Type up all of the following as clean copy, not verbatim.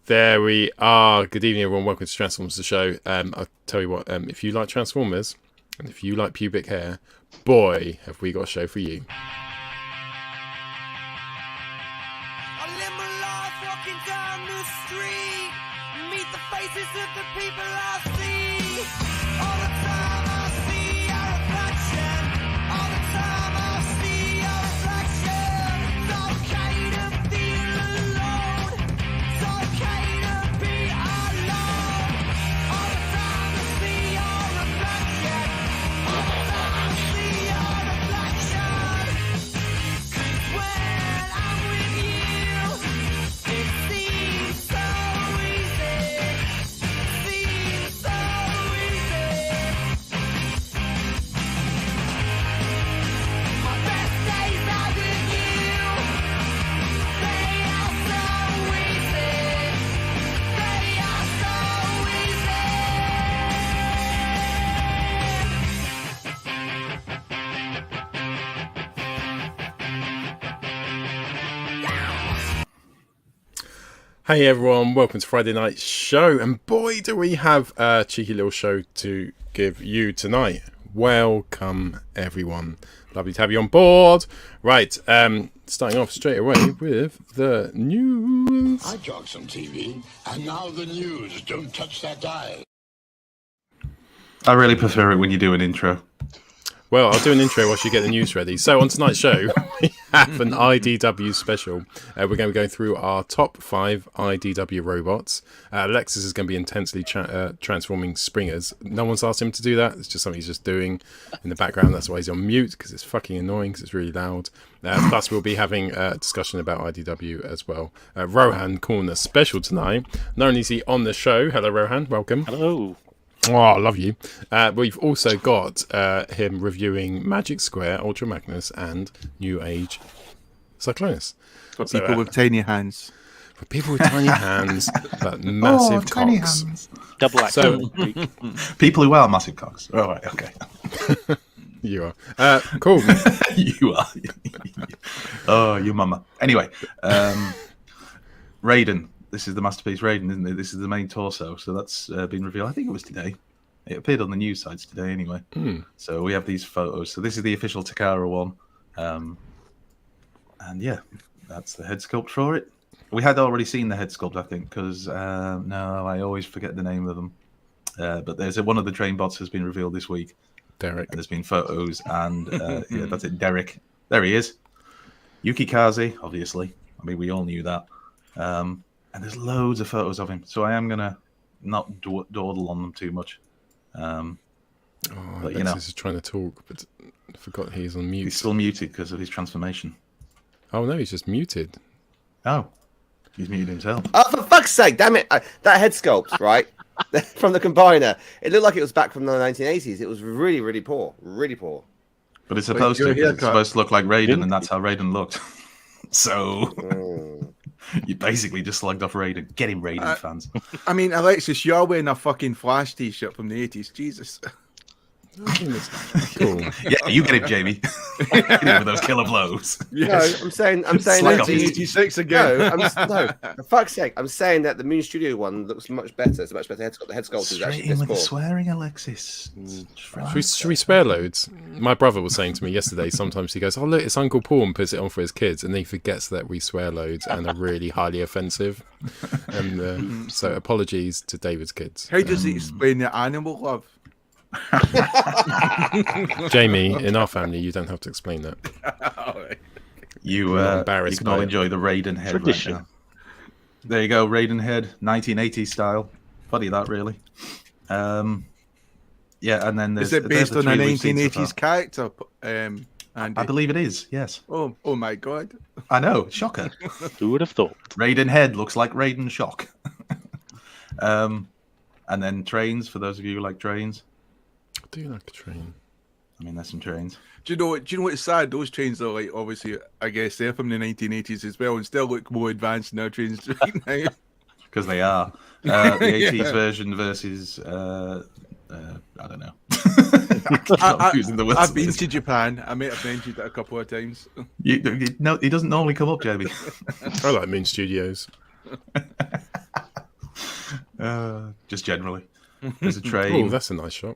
There we are. Good evening, everyone. Welcome to Transformers The Show. I'll tell you what, if you like Transformers, and if you like pubic hair, boy, have we got a show for you. I live my life walking down the street, meet the faces of the people I see. All the time I see a reflection, all the time I see a reflection. It's okay to feel alone, it's okay to be alone. All the time I see a reflection, all the time I see a reflection. 'Cause when I'm with you, it seems so easy, seems so easy. My best days are with you, they are so easy, they are so easy. Hey, everyone. Welcome to Friday Night Show. And boy, do we have a cheeky little show to give you tonight. Welcome, everyone. Lovely to have you on board. Right, starting off straight away with the news. I talk some TV, and now the news. Don't touch that dial. I really prefer it when you do an intro. Well, I'll do an intro whilst you get the news ready. So on tonight's show, we have an IDW special. We're going to be going through our top 5 IDW robots. Alexis is going to be intensely transforming Springers. No one's asked him to do that. It's just something he's just doing in the background. That's why he's on mute, because it's fucking annoying, because it's really loud. Plus, we'll be having a discussion about IDW as well. Rohan Corner special tonight. Not only is he on the show. Hello, Rohan. Welcome. Hello. Oh, I love you. We've also got him reviewing Magic Square, Ultra Magnus, and Newage Cyclonus. For people with tiny hands. For people with tiny hands, but massive tiny cocks. hands. Double action. People who are massive cocks. All right, okay. You are. Cool. You are. Oh, your mama. Anyway, Raiden. This is the masterpiece Raiden, isn't it? This is the main torso, so that's been revealed. I think it was today. It appeared on the news sites today, anyway. So we have these photos. So this is the official Takara one, and yeah, that's the head sculpt for it. We had already seen the head sculpt, I think, because no, I always forget the name of them. But there's one of the train bots has been revealed this week. Derek. And there's been photos, and yeah, that's it. Derek, there he is. Yuki Kaze, obviously. I mean, we all knew that. And there's loads of photos of him, so I am gonna not dawdle on them too much. But you know, is trying to talk, but I forgot he's on mute. he's still muted because of his transformation. Oh no, he's just muted. Oh, he's muted himself. Oh, for fuck's sake, damn it. That head sculpt, right? From the combiner. It looked like it was back from the 1980s. It was really, really poor. Really poor. But it's supposed to. 'Cause it's supposed to look like Raiden, and that's how Raiden looked. So you basically just slugged off Raiden. Get him, Raiden fans. I mean, Alexis, you're wearing a fucking Flash t-shirt from the 80s. Jesus. Cool. Yeah, you get him, Jamie. Get him with those killer blows. Yes. No, I'm saying Slug that off his 86 again. no, for fuck's sake, I'm saying that the Moon Studio one looks much better. It's a much better head sculpt. The head sculpt is Straight actually in piss with the poor. swearing, Alexis. Should we swear loads? My brother was saying to me yesterday, sometimes he goes, oh look, it's Uncle Paul, and puts it on for his kids, and then he forgets that we swear loads and are really highly offensive. And so apologies to David's kids. How does he explain the animal love? Jamie, in our family, you don't have to explain that. You We're embarrassed can all by it. enjoy the Raiden head Tradition. right now. There you go, Raiden head, 1980s style. Funny that, really. Yeah, and then there's Is it there's based the on a three we've seen so 1980s far. character, Andy? I believe it is, yes. Oh my God. I know, shocker. Who would have thought? Raiden head looks like Raiden shock. And then trains, for those of you who like trains. I do like a train. I mean, there's some trains. Do you know what's sad? Those trains are like, obviously, I guess they're from the 1980s as well and still look more advanced than our trains right now. Because they are. The 80s version versus, I don't know. I've been to Japan. I might have mentioned it a couple of times. No, he doesn't normally come up, Jamie. I like Moon Studios. Just generally. There's a Oh, train. that's a nice shot.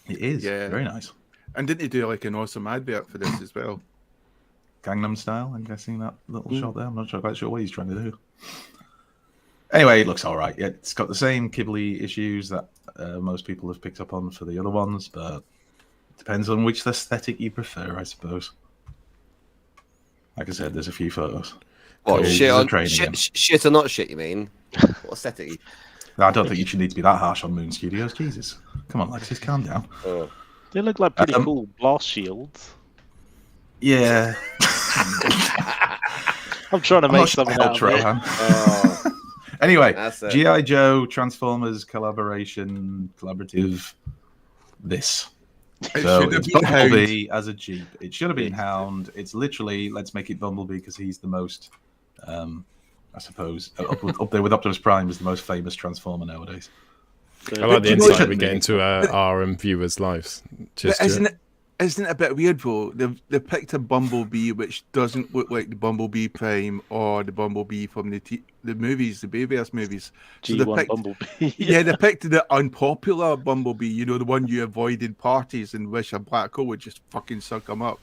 It is. Yeah. Very nice. And didn't he do like an awesome advert for this as well? Gangnam Style, I'm guessing that little shot there. I'm not quite sure what he's trying to do. Anyway, it looks all right. Yeah, it's got the same Ghibli issues that most people have picked up on for the other ones, but it depends on which aesthetic you prefer, I suppose. Like I said, there's a few photos. What, Cool. shit, There's a on, train shit, again. shit or not shit, you mean? What aesthetic? I don't think you should need to be that harsh on Moon Studios. Jesus. Come on, Lexus, calm down. Oh. They look like pretty cool blast shields. Yeah. I'm trying to I'm make not sure something that out helps, of it. Rohan. Oh, Anyway, that's it. G.I. Joe, Transformers, collaborative, this. It So should have it's been Hound. Bumblebee as a Jeep. It should have been Hound. It's literally, let's make it Bumblebee because he's the most, I suppose, up there with Optimus Prime is the most famous Transformer nowadays. I like the you know, insight shouldn't we get be. into our viewers' lives. Cheers, But Stuart. isn't it a bit weird though? They've picked a Bumblebee which doesn't look like the Bumblebee Prime or the Bumblebee from the movies, the Bayverse movies. So they G1 picked, Bumblebee. yeah, they picked the unpopular Bumblebee. You know, the one you avoid in parties and wish a black hole would just fucking suck them up.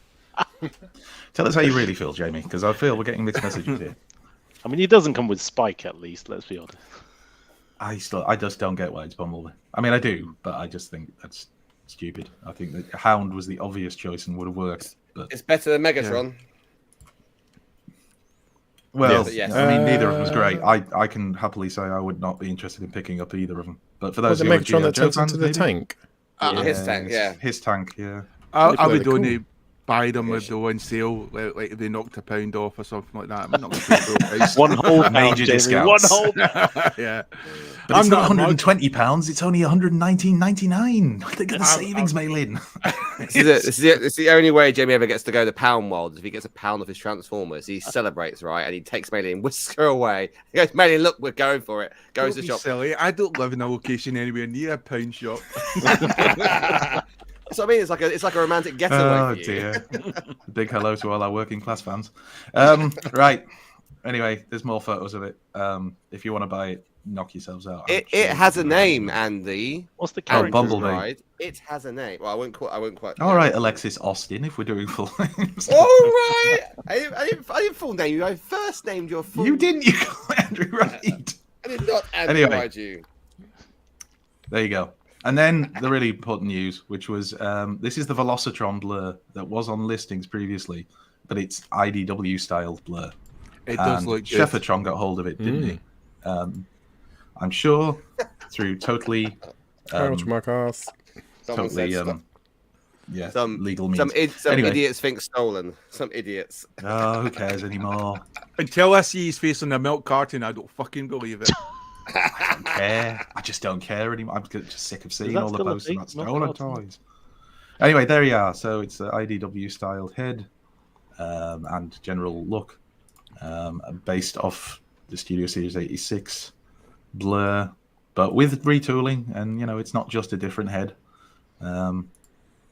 Tell us how you really feel, Jamie, because I feel we're getting mixed messages here. I mean, he doesn't come with Spike, at least. Let's be honest. I just don't get why it's Bumblebee. I mean, I do, but I just think that's stupid. I think that Hound was the obvious choice and would have worked. But It's better than Megatron. well, Yes. I mean, neither of them was great. I can happily say I would not be interested in picking up either of them. But for Was those it who are Megatron G.I. that Joe turns fans, into the maybe? tank? His tank, yeah. His tank, yeah. I They're would cool. only buy them if they were on sale, like if they knocked £1 off or something like that. I'm not going to pay full price. One whole pound, Major Jamie. discounts. One whole pound. Yeah. But it's I'm not not a £120, it's only £119.99. Think of the savings, Maylin. This is the only way Jamie ever gets to go the pound world. Is if he gets a pound of his Transformers, he celebrates, right? And he takes Melee and whisks her away. He goes, Melee, look, we're going for it. Goes Don't to be the shop. silly. I don't live in a location anywhere near a pound shop. So I mean, it's like a romantic getaway Oh for you. dear. A big hello to all our working class fans. Right. Anyway, there's more photos of it. If you want to buy it, knock yourselves out. It has a name, Andy. What's the Oh, character? Bumblebee. Right? It has a name. Well, I won't quite. All right, Alexis Austin, if we're doing full names. All right. I didn't full name you. I first named your full. You didn't, you got Andrew right. I did not Anyway. Android you. There you go. And then the really important news, which was this is the Velocitron Blur that was on listings previously, but it's IDW styled Blur. It does And look good. Sheffertron got hold of it, didn't he? I'm sure through totally, Ouch, my ass. Someone totally, said stuff. yeah, Some legal means. some Anyway. idiots think stolen. Some idiots. Oh, who cares anymore? Until I see his face on the milk carton, I don't fucking believe it. I don't care. I just don't care anymore. I'm just sick of seeing that all the still a posts thing? about Not stolen cartoon? toys. Anyway, there you are. So it's the IDW styled head and general look based off the Studio Series 86 Blur, but with retooling. And, you know, it's not just a different head.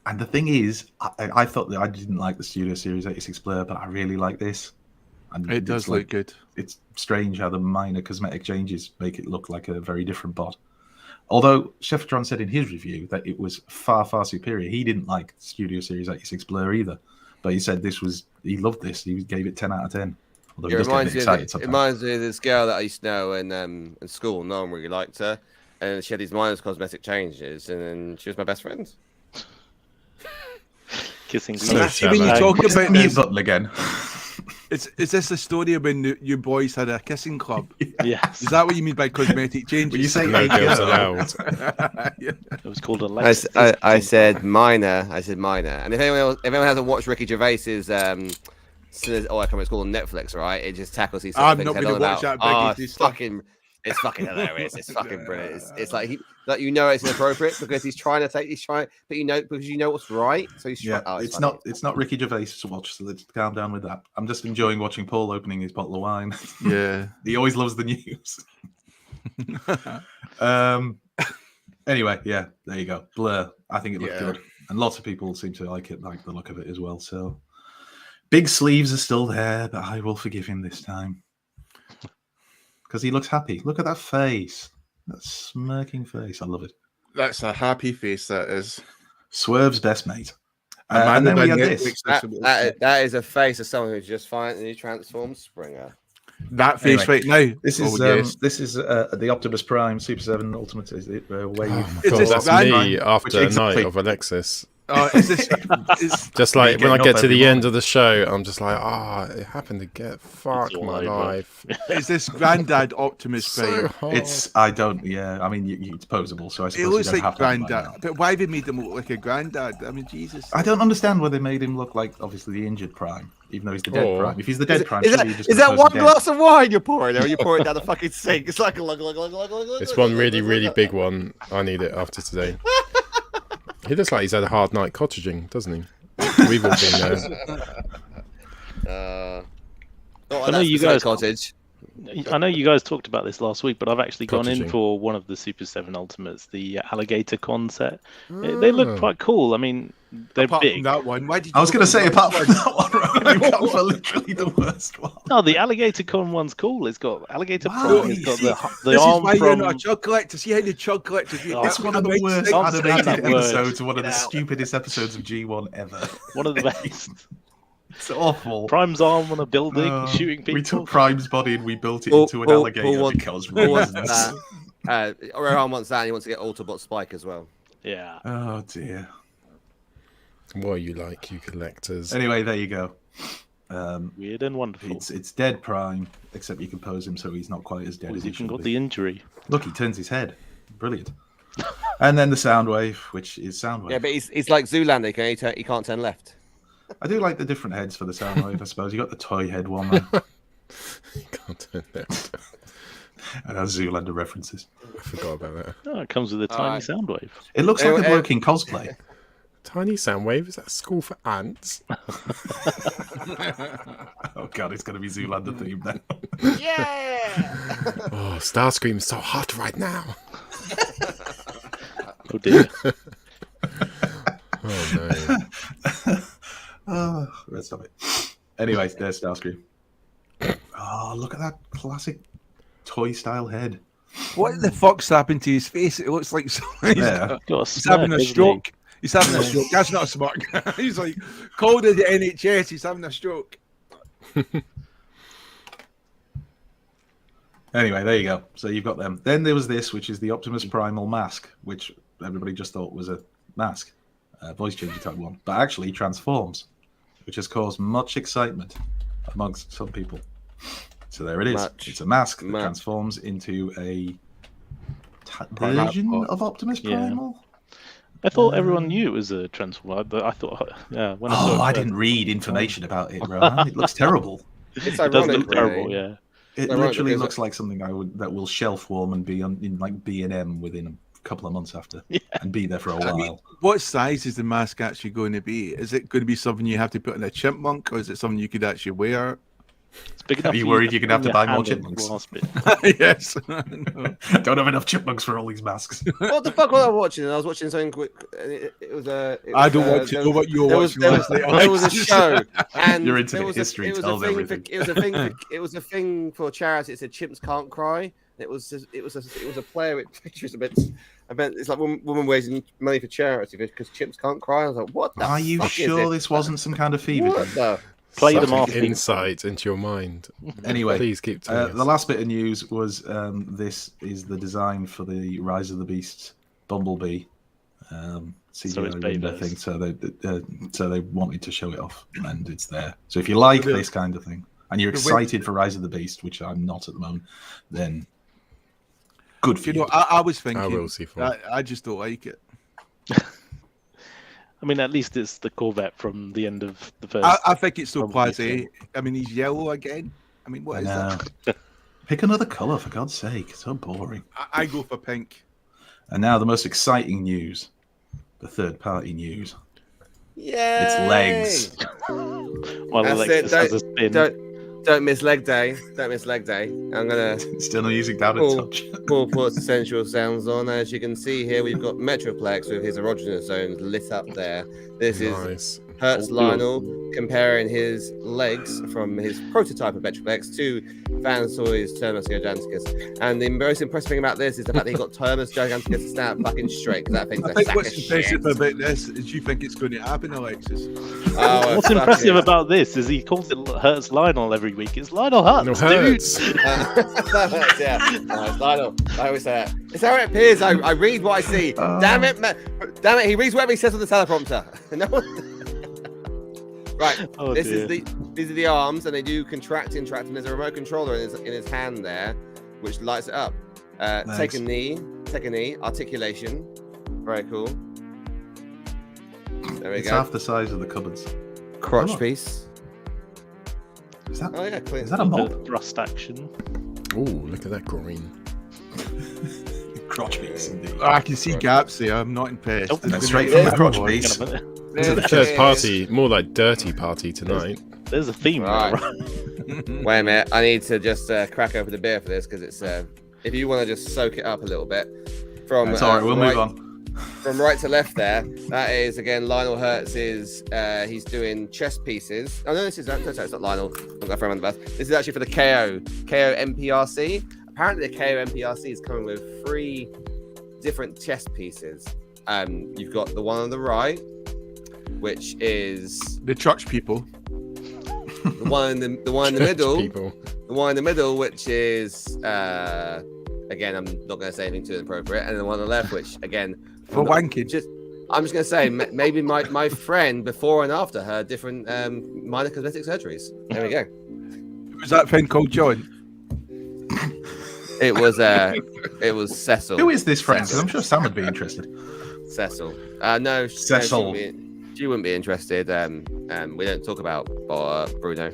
And the thing is, I thought that I didn't like the Studio Series 86 Blur, but I really like this. And It it's does like- look good. It's strange how the minor cosmetic changes make it look like a very different bot. Although Sheffertron said in his review that it was far, far superior. He didn't like Studio Series 86 Blur either, but he said he loved this. He gave it 10 out of 10. Although he It does get a bit reminds me. excited It sometimes. reminds me of this girl that I used to know in school. No one really liked her, and she had these minor cosmetic changes, and then she was my best friend. Kissing. So Boots. See, when you shallow. talk What's the about mute this, button again? is this the story when you boys had a kissing club? Yes. Is that what you mean by cosmetic changes? When you say No hey, girls girl, allowed. It was called Alexis. I said minor. I said minor. And if anyone hasn't watched Ricky Gervais's I can't remember it's called on Netflix, right? It just tackles these. I'm things not head gonna on watch about, that, Becky, "Oh, it's stuff." it's fucking hilarious. It's fucking brilliant. It's like that you know it's inappropriate because he's trying, but you know because you know what's right. So he's Yeah, trying. Oh, it's funny. not Ricky Gervais to watch, so let's calm down with that. I'm just enjoying watching Paul opening his bottle of wine. Yeah. He always loves the news. Anyway, yeah, there you go. Blur. I think it looked Yeah. good, and lots of people seem to like the look of it as well. So, big sleeves are still there, but I will forgive him this time because he looks happy. Look at that face. That smirking face. I love it. That's a happy face, that is. Swerve's best mate. Amanda And then we had Daniel this. makes us- That is a face of someone who's just finally transformed Springer. that face Anyway, right now. This is yes. the Optimus Prime Super 7 Ultimate. Is it where you? Oh, Is God, this that's Ryan? me after a Exactly. night of Alexis. Is this is, Just like when I getting get up to the every end of the show, I'm just like, it happened to get fuck all my over. life. is this Granddad Optimus So Prime? hard. I don't. Yeah, I mean, it's posable, so I It suppose you looks don't like have to have it by Granddad, now. but why have they made him look like a Granddad? I mean, Jesus. I don't understand why they made him look like obviously the injured Prime, even though he's the dead Or- Prime. If he's the dead Prime, Is surely you just that pose one him dead. glass of wine you're pouring, or you pour it down the fucking sink? It's like a It's one really, really big one. I need it after today. He looks like he's had a hard night cottaging, doesn't he? We've all been there. I know you guys- cottage. I know you guys talked about this last week, but I've actually gone in Cottaging. for one of the Super 7 Ultimates, the Alligator Con set. They look quite cool. I mean, they're Apart big. from that one, why did you I was go going to for say, the apart worst from one? that one, you've gone for literally the worst one. No, the Alligator Con one's cool. It's got Alligator Wow, Prime. It's got see, the This is arm why you're not a from... chug collector. See how the chug collectors. It's one of the worst Don't say animated that word. episodes, one of the Get out. stupidest episodes of G1 ever. One of the best. It's awful. Prime's arm on a building, shooting people. We took Prime's body and we built it Paul- into an Paul- alligator Paul wants- because Paul wants reasons. that. Rohan wants that, and he wants to get Autobot Spike as well. Yeah. Oh dear. What are you like, you collectors? Anyway, there you go. Weird and wonderful. It's dead Prime, except you can pose him so he's not quite as dead He's as he even should got be. the injury. Look, he turns his head. Brilliant. And then the Soundwave, which is Soundwave. Yeah, but he's like Zoolander. He can't turn left. I do like the different heads for the Soundwave, I suppose. You got the toy head one there. Can't turn that. And has Zoolander references. I forgot about that. Oh, it comes with a tiny sound wave. It looks like a working cosplay. Tiny Soundwave, is that school for ants? Oh god, it's going to be Zoolander themed now. Yeah. Oh, Starscream's so hot right now. Oh dear. Oh no. Oh, let's stop it. Anyway, there's Starscream. Oh, look at that classic toy style head. What the fuck's happened to his face? It looks like he's, Yeah. he's having a stroke. He's having a stroke. That's not smart. He's like called at the NHS. He's having a stroke. Anyway, there you go. So you've got them. Then there was this, which is the Optimus Primal mask, which everybody just thought was a mask, voice changer type one, but actually transforms, which has caused much excitement amongst some people. So there it is. Much. It's a mask that Much. transforms into a Primal. version of Optimus Yeah. Primal. I thought everyone knew it was a Transformer, but I thought, yeah, when I saw Oh, it I first, didn't read information about it, Rohan. It looks terrible. It's It does ironic, look terrible, really. yeah. It Right, literally because- looks like something that will shelf warm and be in like B&M within a couple of months after, and be there for a while. I mean, what size is the mask actually going to be? Is it going to be something you have to put in a chipmunk, or is it something you could actually wear? It's big enough. Are you for worried you're gonna have to your buy more hand and chipmunks? grasp it. Yes. No. Don't have enough chipmunks for all these masks. What the fuck was I watching? I was watching something quick. It was a. I don't want to know what you're there was, watching. there, honestly. there was a show, and You're into there the was history, A, it was tells a thing. everything. It was a thing. It was a thing for charity. It said "Chimps can't cry." It was a player with pictures of it. I meant it's like woman raising money for charity because chimps can't cry. I was like, what the Are you fuck sure is this wasn't some kind of fever What dream? the? Play Such them off. an insight into your mind. Anyway, Please keep telling us. the last bit of news was this is the design for the Rise of the Beasts Bumblebee CGI it's render Bayverse. thing. So they wanted to show it off, and it's there. So if you like this kind of thing, and you're excited for Rise of the Beast, which I'm not at the moment, then good for You you. know, I was thinking. I will see for it. I just don't like it. I mean, at least it's the Corvette from the end of the first. I think it's so Probably blasé. I mean, he's yellow again. I mean, what is that? Pick another colour, for God's sake. It's so boring. I go for pink. And now the most exciting news, the third-party news. Yeah. It's legs. While That's Alexis it. has a spin. Don't miss leg day. Don't miss leg day. I'm gonna. Still not using down a Paul, touch. Paul puts the sensual sounds on. As you can see here, we've got Metroplex with his erogenous zones lit up there. This is Nice. Hertz Lionel comparing his legs from his prototype of Metroplex to Fansoy's Terminus Giganticus. And the most impressive thing about this is the fact that he got Terminus Giganticus to stand up fucking straight, because that thing's I a think sack of what's impressive shit. about this is you think it's going to happen, Alexis. Oh, What's fucking- impressive about this is he calls it Hertz Lionel every week. It's Lionel Hertz, No, dude. Hertz. That hurts, yeah. No, it's Lionel. I always say that. It's how it appears. I read what I see. Damn it, damn it. He reads whatever he says on the teleprompter. No one... Right. Oh, These dear. are the arms, and they do contract, and there's a remote controller in his hand there, which lights it up. Take a knee, articulation. Very cool. There we It's go. half the size of the cupboards. Crotch Come on. piece. Is that? Oh yeah, clean. Is that a mob? The thrust action. Oh, look at that green. Crotch piece, indeed. I can see gaps there. I'm not impressed. Nope. It's Straight been- from the crotch Oh, piece. Hang on a minute. It's a third party, more like dirty party tonight. There's a theme. Right. Right. Wait a minute. I need to just crack open the beer for this, because it's. If you want to just soak it up a little bit, from It's alright, we'll right, move on. from right to left there. That is again Lionel Hertz's. He's doing chess pieces. Oh no, this is it's not Lionel. I'm gonna throw him under the bus. This is actually for the KO MPRC. Apparently, the KO MPRC is coming with 3 different chess pieces. You've got the one on the right, which is The church people. the one in the middle. People. The one in the middle, which is again, I'm not going to say anything too inappropriate, and the one on the left, which again, For I'm not- wanking. I'm just going to say maybe my friend before and after her different minor cosmetic surgeries. There we go. Was that friend called John? It was Cecil. Who is this friend? Because I'm sure Sam would be interested. Cecil? No, Cecil. She wouldn't be interested. We don't talk about Bruno.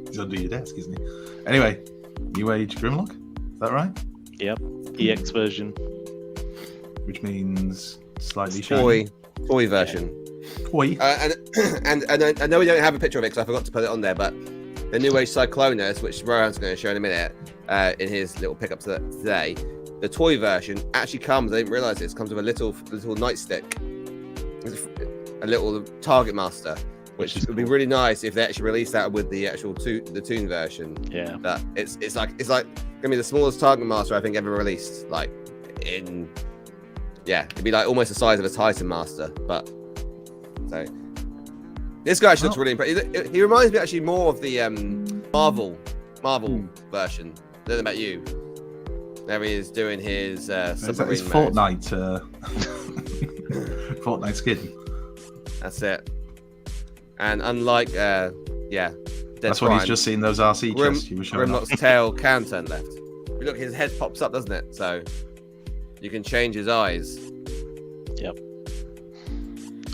He's under your desk, isn't he? Anyway, Newage Grimlock, is that right? Yep. EX version. Which means slightly shiny. Toy version. Toy. And I know we don't have a picture of it because I forgot to put it on there, but the Newage Cyclonus, which Rohan's going to show in a minute, in his little pickup today, the toy version actually comes. I didn't realize this. Comes with a little nightstick, a little target master, which would be really nice if they actually released that with the actual the Toon version. Yeah. That it's like gonna be the smallest target master I think ever released. Like it'd be like almost the size of a Titan Master, but so. This guy actually looks really impressive. He reminds me actually more of the Marvel version. I don't know about you. There he is doing his Is that his submarine mode. Fortnite skin? That's it. And unlike Dead That's when Prime, he's just seen those RC chests you were showing off. Grimlock's tail can turn left. If you look, his head pops up, doesn't it? So you can change his eyes. Yep.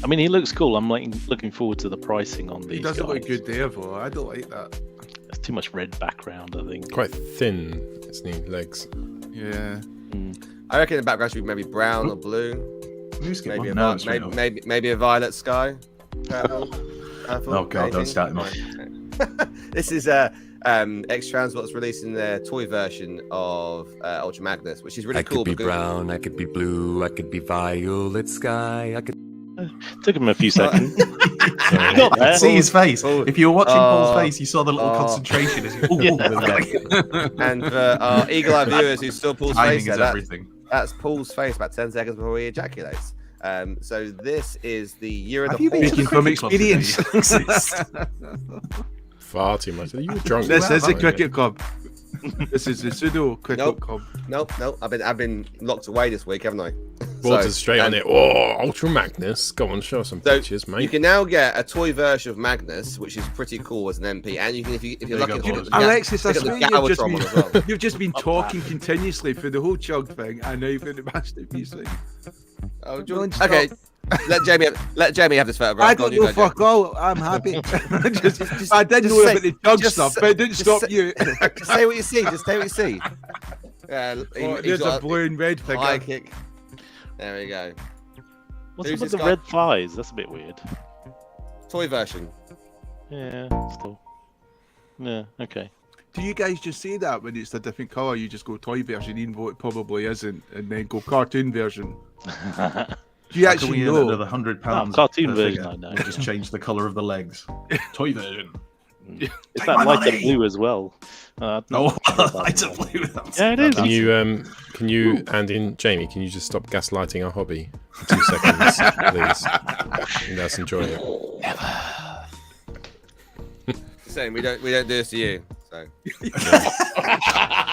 I mean, he looks cool. I'm looking forward to the pricing on these. He doesn't look guys. good there, though. I don't like that. There's too much red background, I think. Quite thin, its new legs. Yeah. I reckon the background should be maybe brown or blue. You skip Maybe one. a No, straight up. maybe a violet sky. Purple. Oh God, don't start him off. This is X Transport's releasing their toy version of Ultra Magnus, which is really I cool. could be because brown, I could be blue, I could be violet sky, I could... Took him a few seconds. Yeah. Got there. See his face. Paul- If you were watching Paul's Oh. face, you saw the little concentration as he. and for our eagle-eyed viewers who still Paul's Timing face, there, is everything. that's Paul's face about 10 seconds before he ejaculates. So this is the year of Have the you been horse. to the Speaking from cricket club today? experience. Far too much. You were drunk. This is a weren't you? cricket club. This is the pseudo cricket Nope. club. Nope. I've been locked away this week, haven't I? Walter's So, straight on and it. Oh, Ultra Magnus. Go on, show us some So pictures, mate. you can now get a toy version of Magnus, which is pretty cool as an MP, and you can if you're There you lucky, go, pick up boys. the Ga- Alexis, I pick up the swear you've just, Galvatron one as well. you've just been talking continuously through the whole chug thing, and now you've got the masterpiece thing. Oh, Non-stop. okay. Let Jamie have this photograph. I Go on, don't you know go, fuck all. I'm happy. Just- I didn't just know say- about the chug just stuff, say- but it didn't just stop say- you. Just say what you see. Just say what you see. Oh, He's there's got a blue and red high figure. kick. There we go. What's Who's up with this the guy? red thighs? That's a bit weird. Toy version. Yeah, still. Yeah, okay. Do you guys just say that when it's a different colour? You just go toy version, even though it probably isn't, and then go cartoon version. Do you How can actually we earn know? another £100? cartoon per version, figure I know. and just change the colour of the legs. Toy version. It's Take that my lighter money! blue as well. Oh, lights are blue. Yeah, it is. Can you, Andy and Jamie, can you just stop gaslighting our hobby for 2 seconds, please? And let's enjoy it. Saying we don't do this to you. So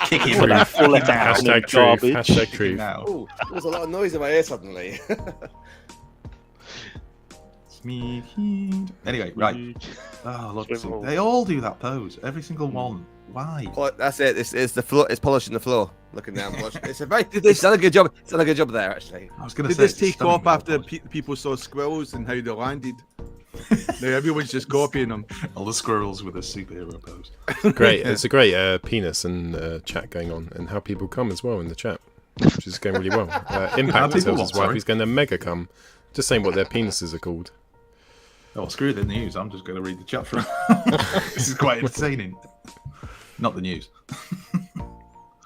Kick him Well, now. that four-letter Hashtag acronym truth. garbage. Hashtag truth. Now. oh, there's a lot of noise in my ear suddenly. Anyway, right. Oh, look, see, they all do that pose. Every single one. Why? Well, that's it. It's the floor. It's polishing the floor. Looking down. It's a very. It's done a good job. It's done a good job there, actually. I was going to Did say. this it's take stunning off how after polished. people saw squirrels and how they landed? Now everyone's just copying them. All the squirrels with a superhero pose. Great. It's a great penis and chat going on, and how people come as well in the chat, which is going really well. Impact people tells what, his wife sorry? he's going to mega come. Just saying what their penises are called. Oh, screw the news. I'm just going to read the chat from. This is quite entertaining. Not the news.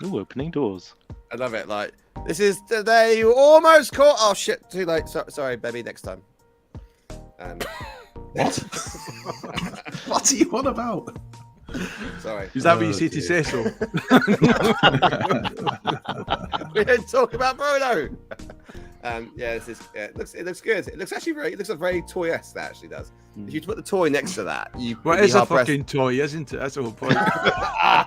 Ooh, opening doors. I love it. Like this is the day you almost caught. Oh shit! Too late. Sorry, baby. Next time. What? What are you on about? Sorry. Is that what you say to Cecil? We didn't talk about Bruno. Yeah, this is. It looks good. It looks actually very. It looks like very toy-esque. That actually does. If you put the toy next to that, you. Well, you'd it's be a hard-pressed. fucking toy, isn't it? That's the whole point. I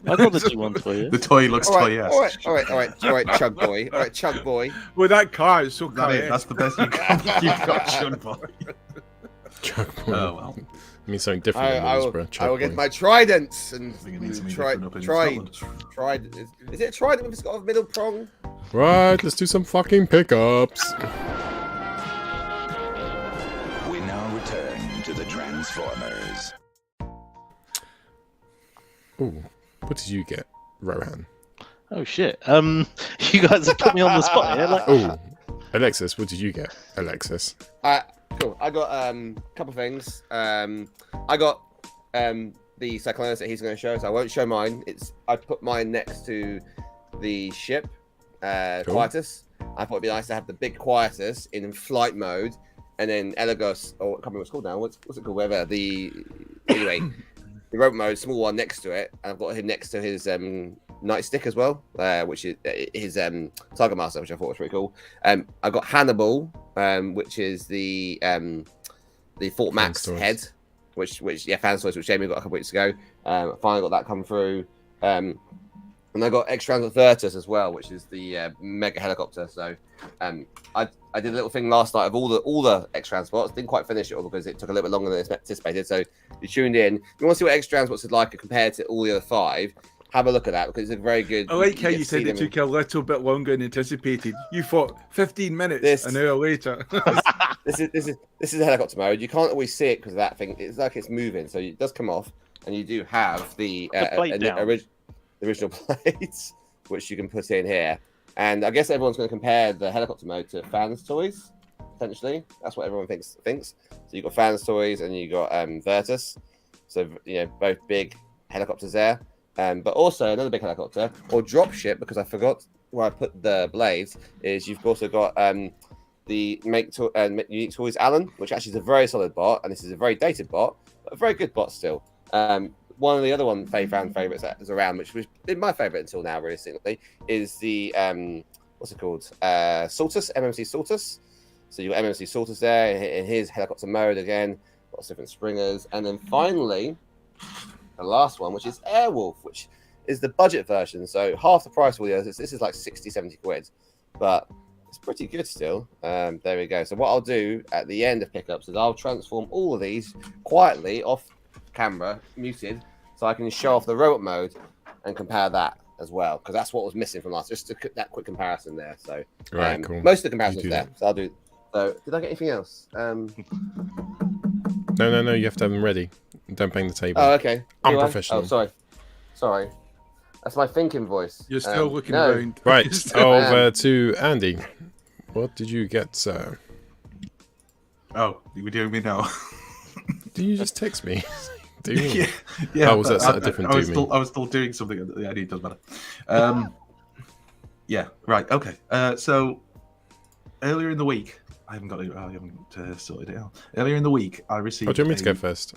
got the G1 for you. The toy looks All toy-esque. right, Chug Boy. All right, Chug Boy. Well, that car is so That's the best you got. You've got, Chug Boy. Chug boy. Oh well. I mean something different than Middlesbrough. I Chug will get boy. my tridents and We're gonna need something try. different up in Scotland. Is it a trident if it's got a middle prong? Right, let's do some fucking pickups. We now return to the Transformers. Ooh, what did you get, Rohan? Oh shit. You guys have put me on the spot here. Like, Oh, Alexis, what did you get, Alexis? Cool. I got a couple things. I got the Cyclonus that he's going to show, so I won't show mine. I put mine next to the ship, Cool. Quietus. I thought it'd be nice to have the big Quietus in flight mode, and then Elagos, or I can't remember what it's called now. What's it called? Whatever. Anyway, the rope mode, small one next to it, and I've got him next to his nightstick as well, which is his Target Master, which I thought was pretty cool. I got Hannibal, which is the Fort Max Toys. head, which fan toys, which Jamie got a couple weeks ago. I finally got that come through. And I got X-Transport Virtus as well, which is the mega helicopter. So I did a little thing last night of all the X-Transports. Didn't quite finish it all because it took a little bit longer than anticipated. So you tuned in. If you want to see what X-Transports is like compared to all the other 5, have a look at that because it's a very good. I like how get you to said see it them. took a little bit longer than anticipated. You thought 15 minutes, This- an hour later. This is a helicopter mode. You can't always see it because of that thing. It's like it's moving, so it does come off, and you do have the blade down. original plates, which you can put in here. And I guess everyone's going to compare the helicopter mode to Fans Toys, potentially. That's what everyone thinks. So you got Fans Toys and you got Virtus. So both big helicopters there. But also another big helicopter or dropship, because I forgot where I put the blades. Is you've also got the Unique Toys Alan, which actually is a very solid bot, and this is a very dated bot, but a very good bot still. One of the other fan favorites that is around, which was been my favorite until now, realistically, is the what's it called? Saltus, MMC Saltus. So you got MMC Saltus there in his helicopter mode again, lots of different springers, and then finally the last one, which is Airwolf, which is the budget version. So half the price of all the others. This is like 60-70 quid, but it's pretty good still. There we go. So what I'll do at the end of pickups is I'll transform all of these quietly off camera, muted, so I can show off the robot mode and compare that as well, because that's what was missing from last. Just that quick comparison there. So Right, cool. most of the comparisons You do there. that. So I'll do. So did I get anything else? No, you have to have them ready. Don't bang the table. Oh, okay. Do I? Unprofessional. Oh, sorry. That's my thinking voice. You're still looking no. around. Right, over to Andy. What did you get, sir? Oh, you were doing me now. Did you just text me? Do you? yeah. Oh, was that but a different I was do still, me? I was still doing something. Yeah, it doesn't matter. Yeah, right. Okay. So earlier in the week, I haven't sorted it out. Earlier in the week, I received. Oh, do you want me to go first?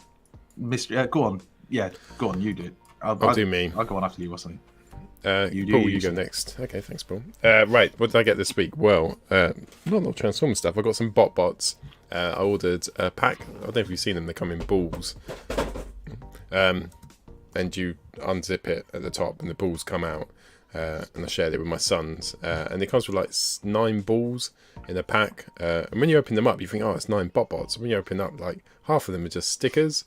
Mystery. Go on. Yeah, go on. You do it. I'll do me. I'll go on after you or something. Paul, you go next. Okay, thanks, Paul. Right, what did I get this week? Well, not Transformers stuff. I got some bots. I ordered a pack. I don't know if you've seen them. They come in balls. And you unzip it at the top, and the balls come out. And I shared it with my sons. And it comes with like 9 balls in a pack. And when you open them up, you think, oh, it's 9 bots. When you open up, like half of them are just stickers.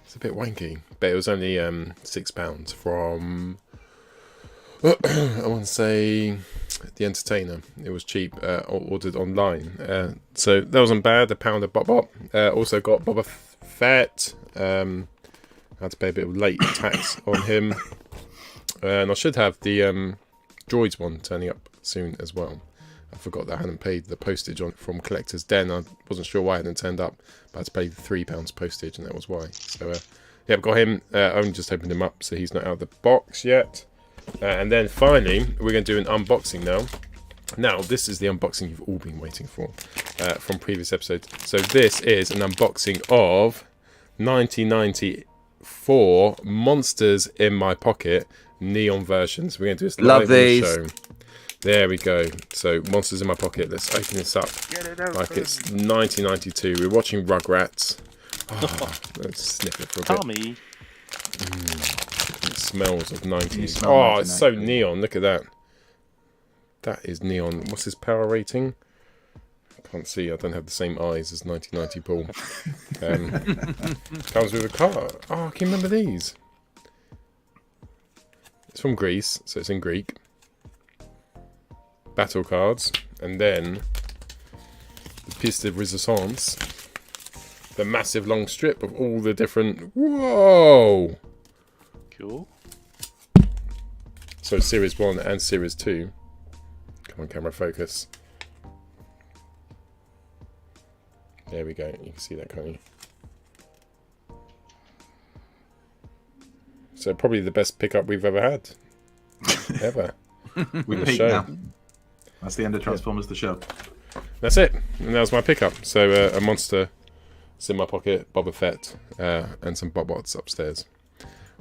It's a bit wanky. But it was only £6 from, I want to say, The Entertainer. It was cheap, ordered online. So that wasn't bad. £1 of bot. Also got Boba Fett. I had to pay a bit of late tax on him. And I should have the droids one turning up soon as well. I forgot that I hadn't paid the postage on from Collector's Den. I wasn't sure why it hadn't turned up, but I had to pay the £3 postage, and that was why. So, yeah, I've got him. I only just opened him up, so he's not out of the box yet. And then finally, we're going to do an unboxing now. Now, this is the unboxing you've all been waiting for from previous episodes. So this is an unboxing of 1994 Monsters in My Pocket neon versions. We're going to do this live on the show. There we go. So Monsters in My Pocket. Let's open this up like it's 1992. We're watching Rugrats. Oh, let's sniff it for a bit. Tommy. It smells of 90s. Oh, it's so neon. Look at that. That is neon. What's his power rating? I can't see. I don't have the same eyes as 1990 Paul. Comes with a card. Oh, can you remember these? It's from Greece, so it's in Greek. Battle cards, and then the pièce de résistance, the massive long strip of all the different. Whoa! Cool. So Series 1 and Series 2. Come on, camera, focus. There we go. You can see that, can't you? So probably the best pickup we've ever had. Ever. We peaked now. That's the end of Transformers The Show. That's it. And that was my pickup. So a monster is in my pocket, Boba Fett, and some bots upstairs.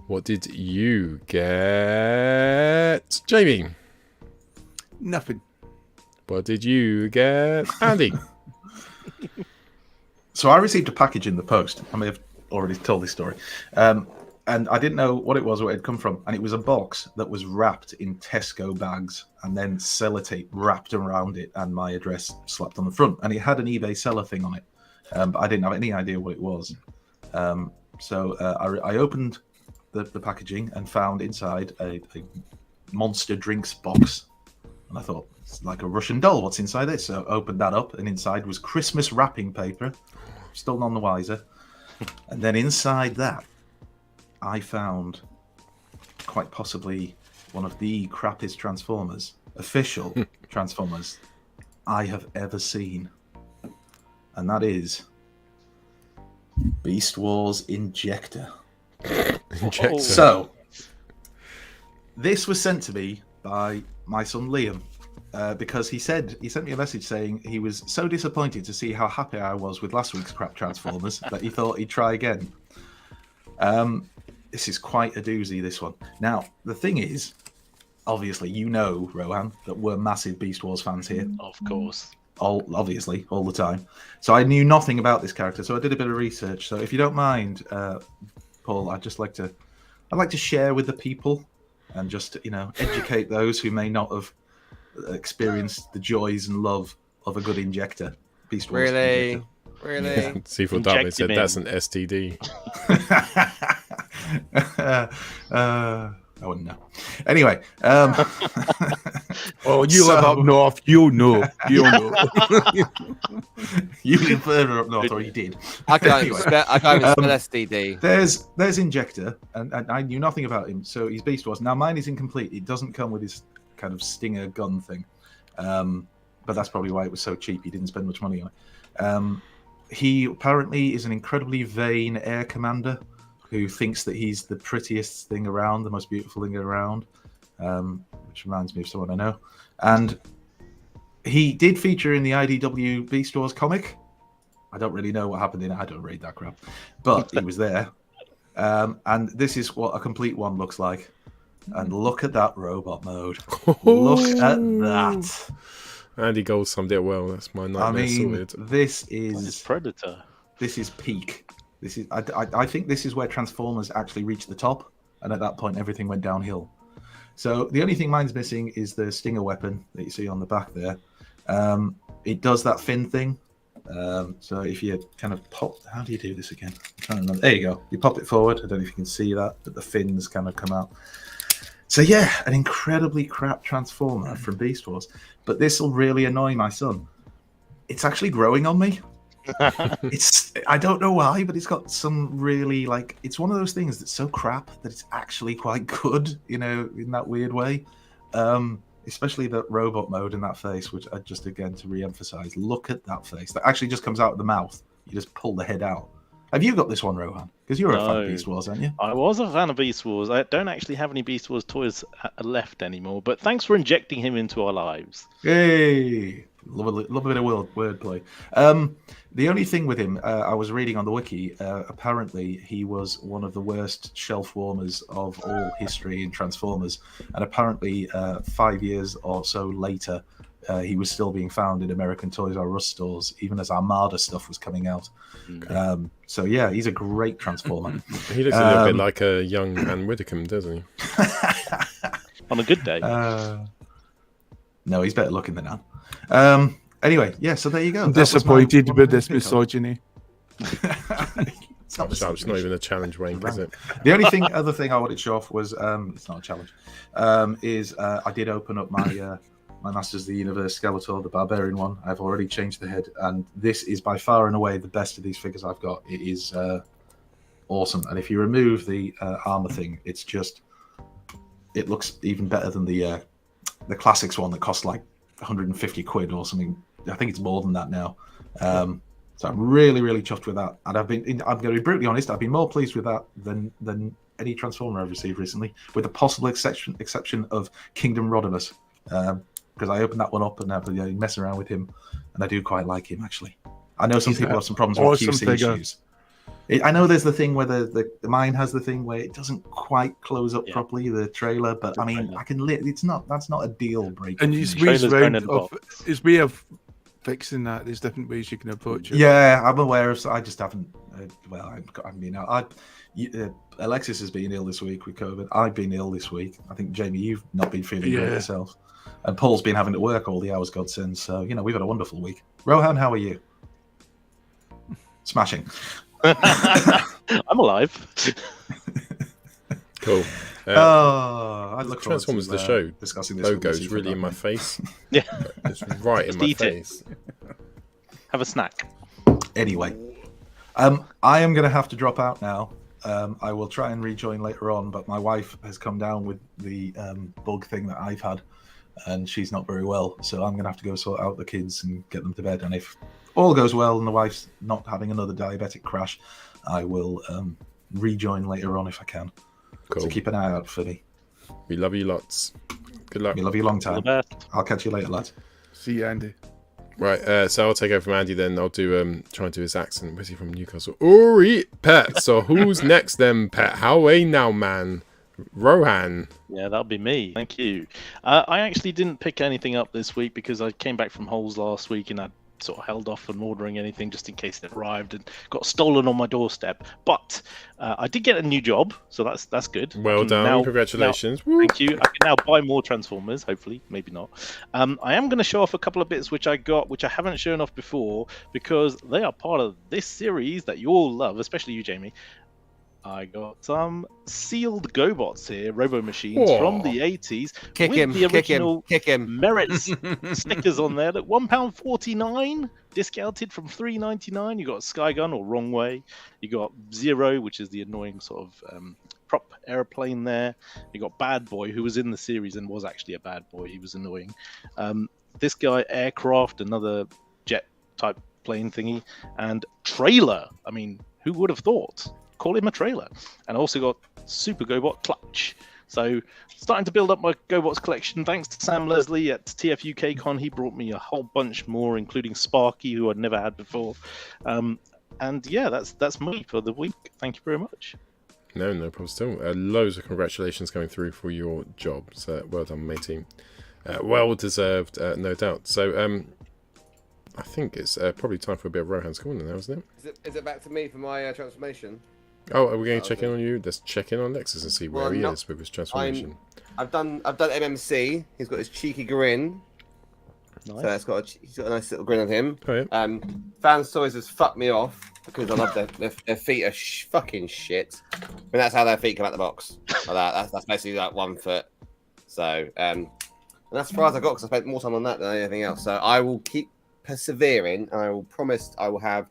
What did you get, Jamie? Nothing. What did you get, Andy? So I received a package in the post. I may have already told this story. And I didn't know what it was, where it had come from. And it was a box that was wrapped in Tesco bags and then sellotape wrapped around it and my address slapped on the front. And it had an eBay seller thing on it. But I didn't have any idea what it was. So I opened the packaging and found inside a Monster Drinks box. And I thought, it's like a Russian doll. What's inside this? So I opened that up, and inside was Christmas wrapping paper. Still none the wiser. And then inside that, I found quite possibly one of the crappiest Transformers, official Transformers, I have ever seen. And that is Beast Wars Injector. Injector. So, this was sent to me by my son Liam. Because he sent me a message saying he was so disappointed to see how happy I was with last week's crap Transformers that he thought he'd try again. This is quite a doozy, this one. Now, the thing is, obviously, you know, Rohan, that we're massive Beast Wars fans here. Of course. Obviously, all the time. So I knew nothing about this character, so I did a bit of research. So if you don't mind, Paul, I'd like to share with the people and just, educate those who may not have experienced the joys and love of a good injector. Beast Wars Really? Yeah. Seafood Dartmouth said that's an STD. I wouldn't know. Anyway. Oh, you live up north. You know. You know. You live further up north, or you did. I can't even spell STD. There's Injector, and I knew nothing about him, so he's Beast Wars. Now, mine is incomplete. It doesn't come with his kind of stinger gun thing. But that's probably why it was so cheap. He didn't spend much money on it. He apparently is an incredibly vain air commander who thinks that he's the prettiest thing around, the most beautiful thing around, which reminds me of someone I know. And He did feature in the IDW Beast Wars comic. I don't really know what happened in it. I don't read that crap. But he was there. And this is what a complete one looks like. And look at that robot mode. Look at that. Andy Gold summed it well. That's my nightmare sorted. This is Predator. This is peak. This is. I think this is where Transformers actually reached the top, and at that point everything went downhill. So the only thing mine's missing is the Stinger weapon that you see on the back there. It does that fin thing. So if you kind of pop, how do you do this again? I'm trying to remember. There you go. You pop it forward. I don't know if you can see that, but the fins kind of come out. So yeah, an incredibly crap Transformer from Beast Wars. But this will really annoy my son. It's actually growing on me. I don't know why, but it's got some really it's one of those things that's so crap that it's actually quite good, in that weird way. Especially that robot mode in that face, which I just again to re-emphasize, look at that face. That actually just comes out of the mouth. You just pull the head out. Have you got this one, Rohan? Because you're a fan of Beast Wars, aren't you? I was a fan of Beast Wars. I don't actually have any Beast Wars toys left anymore, but thanks for injecting him into our lives. Hey! Love a bit of wordplay. The only thing with him, I was reading on the wiki, apparently he was one of the worst shelf warmers of all history in Transformers. And apparently 5 years or so later, he was still being found in American Toys R Us stores, even as Armada stuff was coming out. Okay. So yeah, he's a great Transformer. He looks a little bit like a young Anne Widdecombe, doesn't he? On a good day. No, he's better looking than Anne. Anyway, yeah, so there you go. I'm disappointed with this misogyny. It's not even a challenge, Wayne, is it? The only other thing I wanted to show off was, it's not a challenge, is I did open up my my Masters of the Universe Skeletor, the Barbarian one. I've already changed the head, and this is by far and away the best of these figures I've got. It is awesome, and if you remove the armor thing, it looks even better than the classics one that cost like 150 quid or something. I think it's more than that now. So I'm really, really chuffed with that. And I'm going to be brutally honest, I've been more pleased with that than any Transformer I've received recently, with the possible exception of Kingdom Rodimus. Because I opened that one up and have messing around with him, and I do quite like him, actually. I know some people have some problems with QC issues. I know there's the thing where the mine has the thing where it doesn't quite close up properly, the trailer, but I mean, that's not a deal breaker. And his way of fixing that, there's different ways you can approach it. Yeah, I'm aware of. I just haven't. Alexis has been ill this week with COVID. I've been ill this week. I think Jamie, you've not been feeling great yourself, and Paul's been having to work all the hours God sends. So we've had a wonderful week. Rohan, how are you? Smashing. I'm alive. Cool. I look forward Transformers to The Show discussing this logo's really in my face. Yeah, it's right in my face. Have a snack. Anyway, I am going to have to drop out now. I will try and rejoin later on, but my wife has come down with the bug thing that I've had, and she's not very well. So I'm going to have to go sort out the kids and get them to bed. And if all goes well and the wife's not having another diabetic crash, I will rejoin later on if I can. Cool. So keep an eye out for me. We love you lots. Good luck. We love you a long time. I'll catch you later, lads. See you, Andy. Right, so I'll take over from Andy then. I'll do try and do his accent. Where's he from? Newcastle. Uri, Pet. So who's next then, Pet? How are now, man? Rohan. Yeah, that'll be me. Thank you. I actually didn't pick anything up this week because I came back from Holes last week and I sort of held off on ordering anything just in case it arrived and got stolen on my doorstep. But I did get a new job, so that's good. Well done. Congratulations. Thank you. I can now buy more Transformers, hopefully, maybe not. I am going to show off a couple of bits which I got, which I haven't shown off before, because they are part of this series that you all love, especially you, Jamie. I got some sealed GoBots here, Robo Machines from the 80s. Kick with him, the kick him, original kick him. Merits stickers on there. At £1.49, discounted from $3.99. You got Skygun or Wrong Way. You got Zero, which is the annoying sort of prop airplane there. You got Bad Boy, who was in the series and was actually a bad boy. He was annoying. This guy, Aircraft, another jet type plane thingy, and Trailer. I mean, who would have thought? Call him a trailer. And I also got Super GoBot Clutch. So starting to build up my GoBots collection. Thanks to Sam Leslie at TF UK Con, he brought me a whole bunch more, including Sparky, who I'd never had before. And yeah, that's me for the week. Thank you very much. No problem still. Loads of congratulations going through for your job. So well done, matey. Well deserved, no doubt. So I think it's probably time for a bit of Rohan's Corner now, isn't it? Is it back to me for my transformation? Oh, are we going to check in on you? Let's check in on Lexus and see where he is with his transformation. I've done MMC. He's got his cheeky grin. Nice. So he's got a nice little grin on him. Oh, yeah. Fans Toys has fucked me off because I love their feet are fucking shit. I mean, that's how their feet come out the box. Like that. That's basically like 1 foot. So and that's as far as I got because I spent more time on that than anything else. So I will keep persevering, and I will promise I will have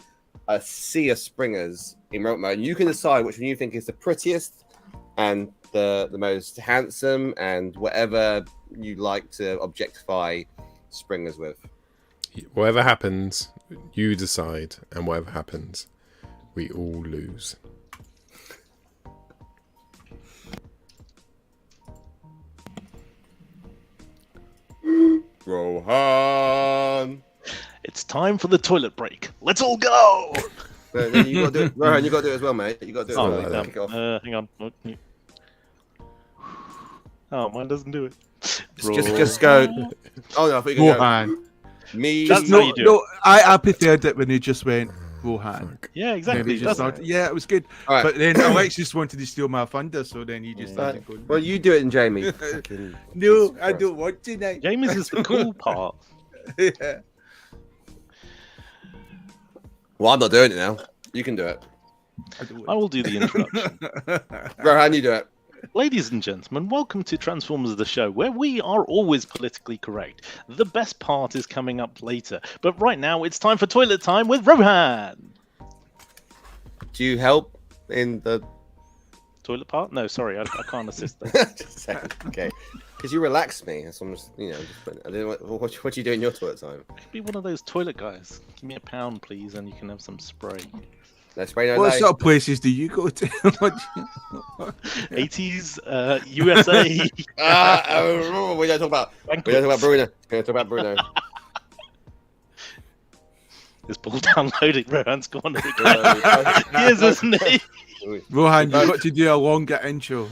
a sea of springers in remote mode. You can decide which one you think is the prettiest and the most handsome and whatever you like to objectify springers with. Whatever happens, you decide, and whatever happens, we all lose. Rohan! It's time for the toilet break. Let's all go! Then you got to do it, Rohan. You got to do it as well, mate. You got to do it. Oh, as well. Kick it off. hang on. Oh, mine doesn't do it. Just go. Oh no, I thought you were going Rohan. me. That's how you do it. I preferred it when he just went Rohan. Yeah, exactly. Maybe just That's- not, yeah, it was good. All right. But then Alexis wanted to steal my thunder, so then he just started going. Well, you do it, in Jamie. No, I don't want to now. James is the cool part. Yeah. Well, I'm not doing it now. You can do it. I will do the introduction. Rohan, you do it. Ladies and gentlemen, welcome to Transformers The Show, where we are always politically correct. The best part is coming up later, but right now it's time for toilet time with Rohan. Do you help in the Toilet part? No, sorry, I can't assist that. just a second, okay? Because you relax me. That's what I'm just, I don't know what you do in your toilet time. I could be one of those toilet guys. Give me £1, please, and you can have some spray. No spray, no What lay. sort of places do you go to? 80s, USA. We don't talk about. We don't talk about Bruno. We don't talk about Bruno. This ball downloading Rohan's Corner again. He is, isn't he? Rohan, you've got to do a longer intro.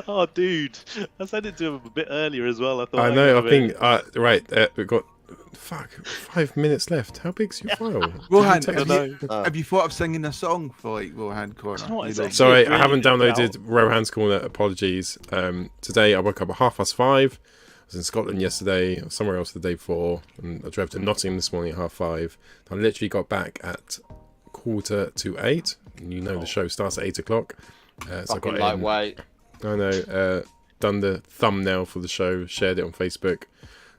Oh, dude. I sent it to him a bit earlier as well. I thought I know, I think, right, we've got, 5 minutes left. How big's your file? Rohan, Did you text me? have you thought of singing a song for like Rohan Corner? You know what, it's You know? actually Sorry, really I haven't good downloaded out. Rohan's Corner. Apologies. Today I woke up at 5:30. I was in Scotland yesterday, somewhere else the day before, and I drove to Nottingham this morning at 5:30. I literally got back at 7:45. And you know the show starts at 8 o'clock. So I Fucking got in. lightweight. I know. Done the thumbnail for the show, shared it on Facebook,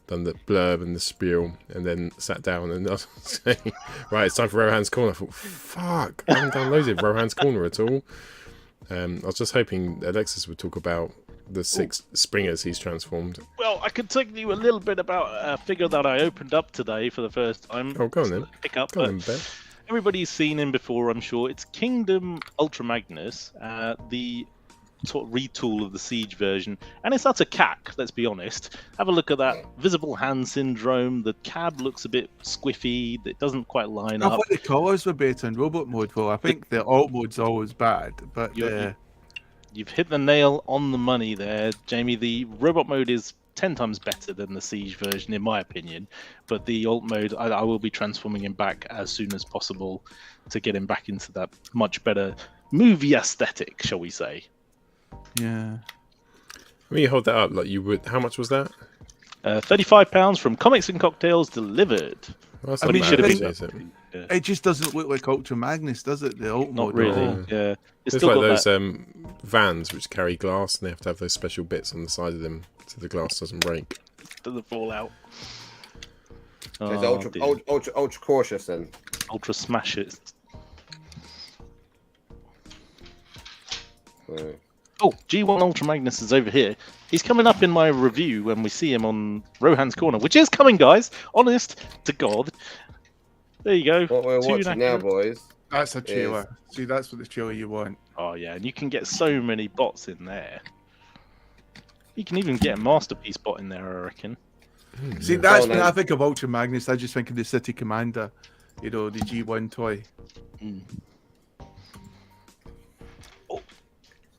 done the blurb and the spiel, and then sat down and I was saying, right, it's time for Rohan's Corner. I thought, fuck, I haven't downloaded Rohan's Corner at all. I was just hoping Alexis would talk about the 6 springers he's transformed. Well, I could tell you a little bit about a figure that I opened up today for the first time. Oh, go on then. Pick up, Go on but then, Ben. everybody's seen him before, I'm sure. It's Kingdom Ultra Magnus, the sort of retool of the Siege version, and it's utter cack, let's be honest. Have a look at that visible hand syndrome. The cab looks a bit squiffy, it doesn't quite line I up. thought the colours were better in robot mode, though. I think the alt mode's always bad, but You've hit the nail on the money there, Jamie. The robot mode is 10 times better than the Siege version, in my opinion. But the alt mode, I will be transforming him back as soon as possible to get him back into that much better movie aesthetic, shall we say. yeah. When you hold that up, like you would, how much was that? £35 from Comics and Cocktails delivered. Well, that's I not mean, bad, should have is been- it? Yeah. It just doesn't look like Ultra Magnus, does it? The alt Not mode. really. at all. Yeah, it's It's still like got those that. vans which carry glass, and they have to have those special bits on the side of them so the glass doesn't break. Doesn't fall out. So it's Oh, ultra, dear. ultra cautious then. Ultra smash it. Right. Oh, G1 Ultra Magnus is over here. He's coming up in my review when we see him on Rohan's Corner, which is coming, guys. Honest to God. There you go. What we're Two watching now, inaccurate. boys. That's a trailer. See, that's what the trailer you want. Oh, yeah, and you can get so many bots in there. You can even get a masterpiece bot in there, I reckon. See, that's when I think of Ultra Magnus. I just think of the City Commander, the G1 toy.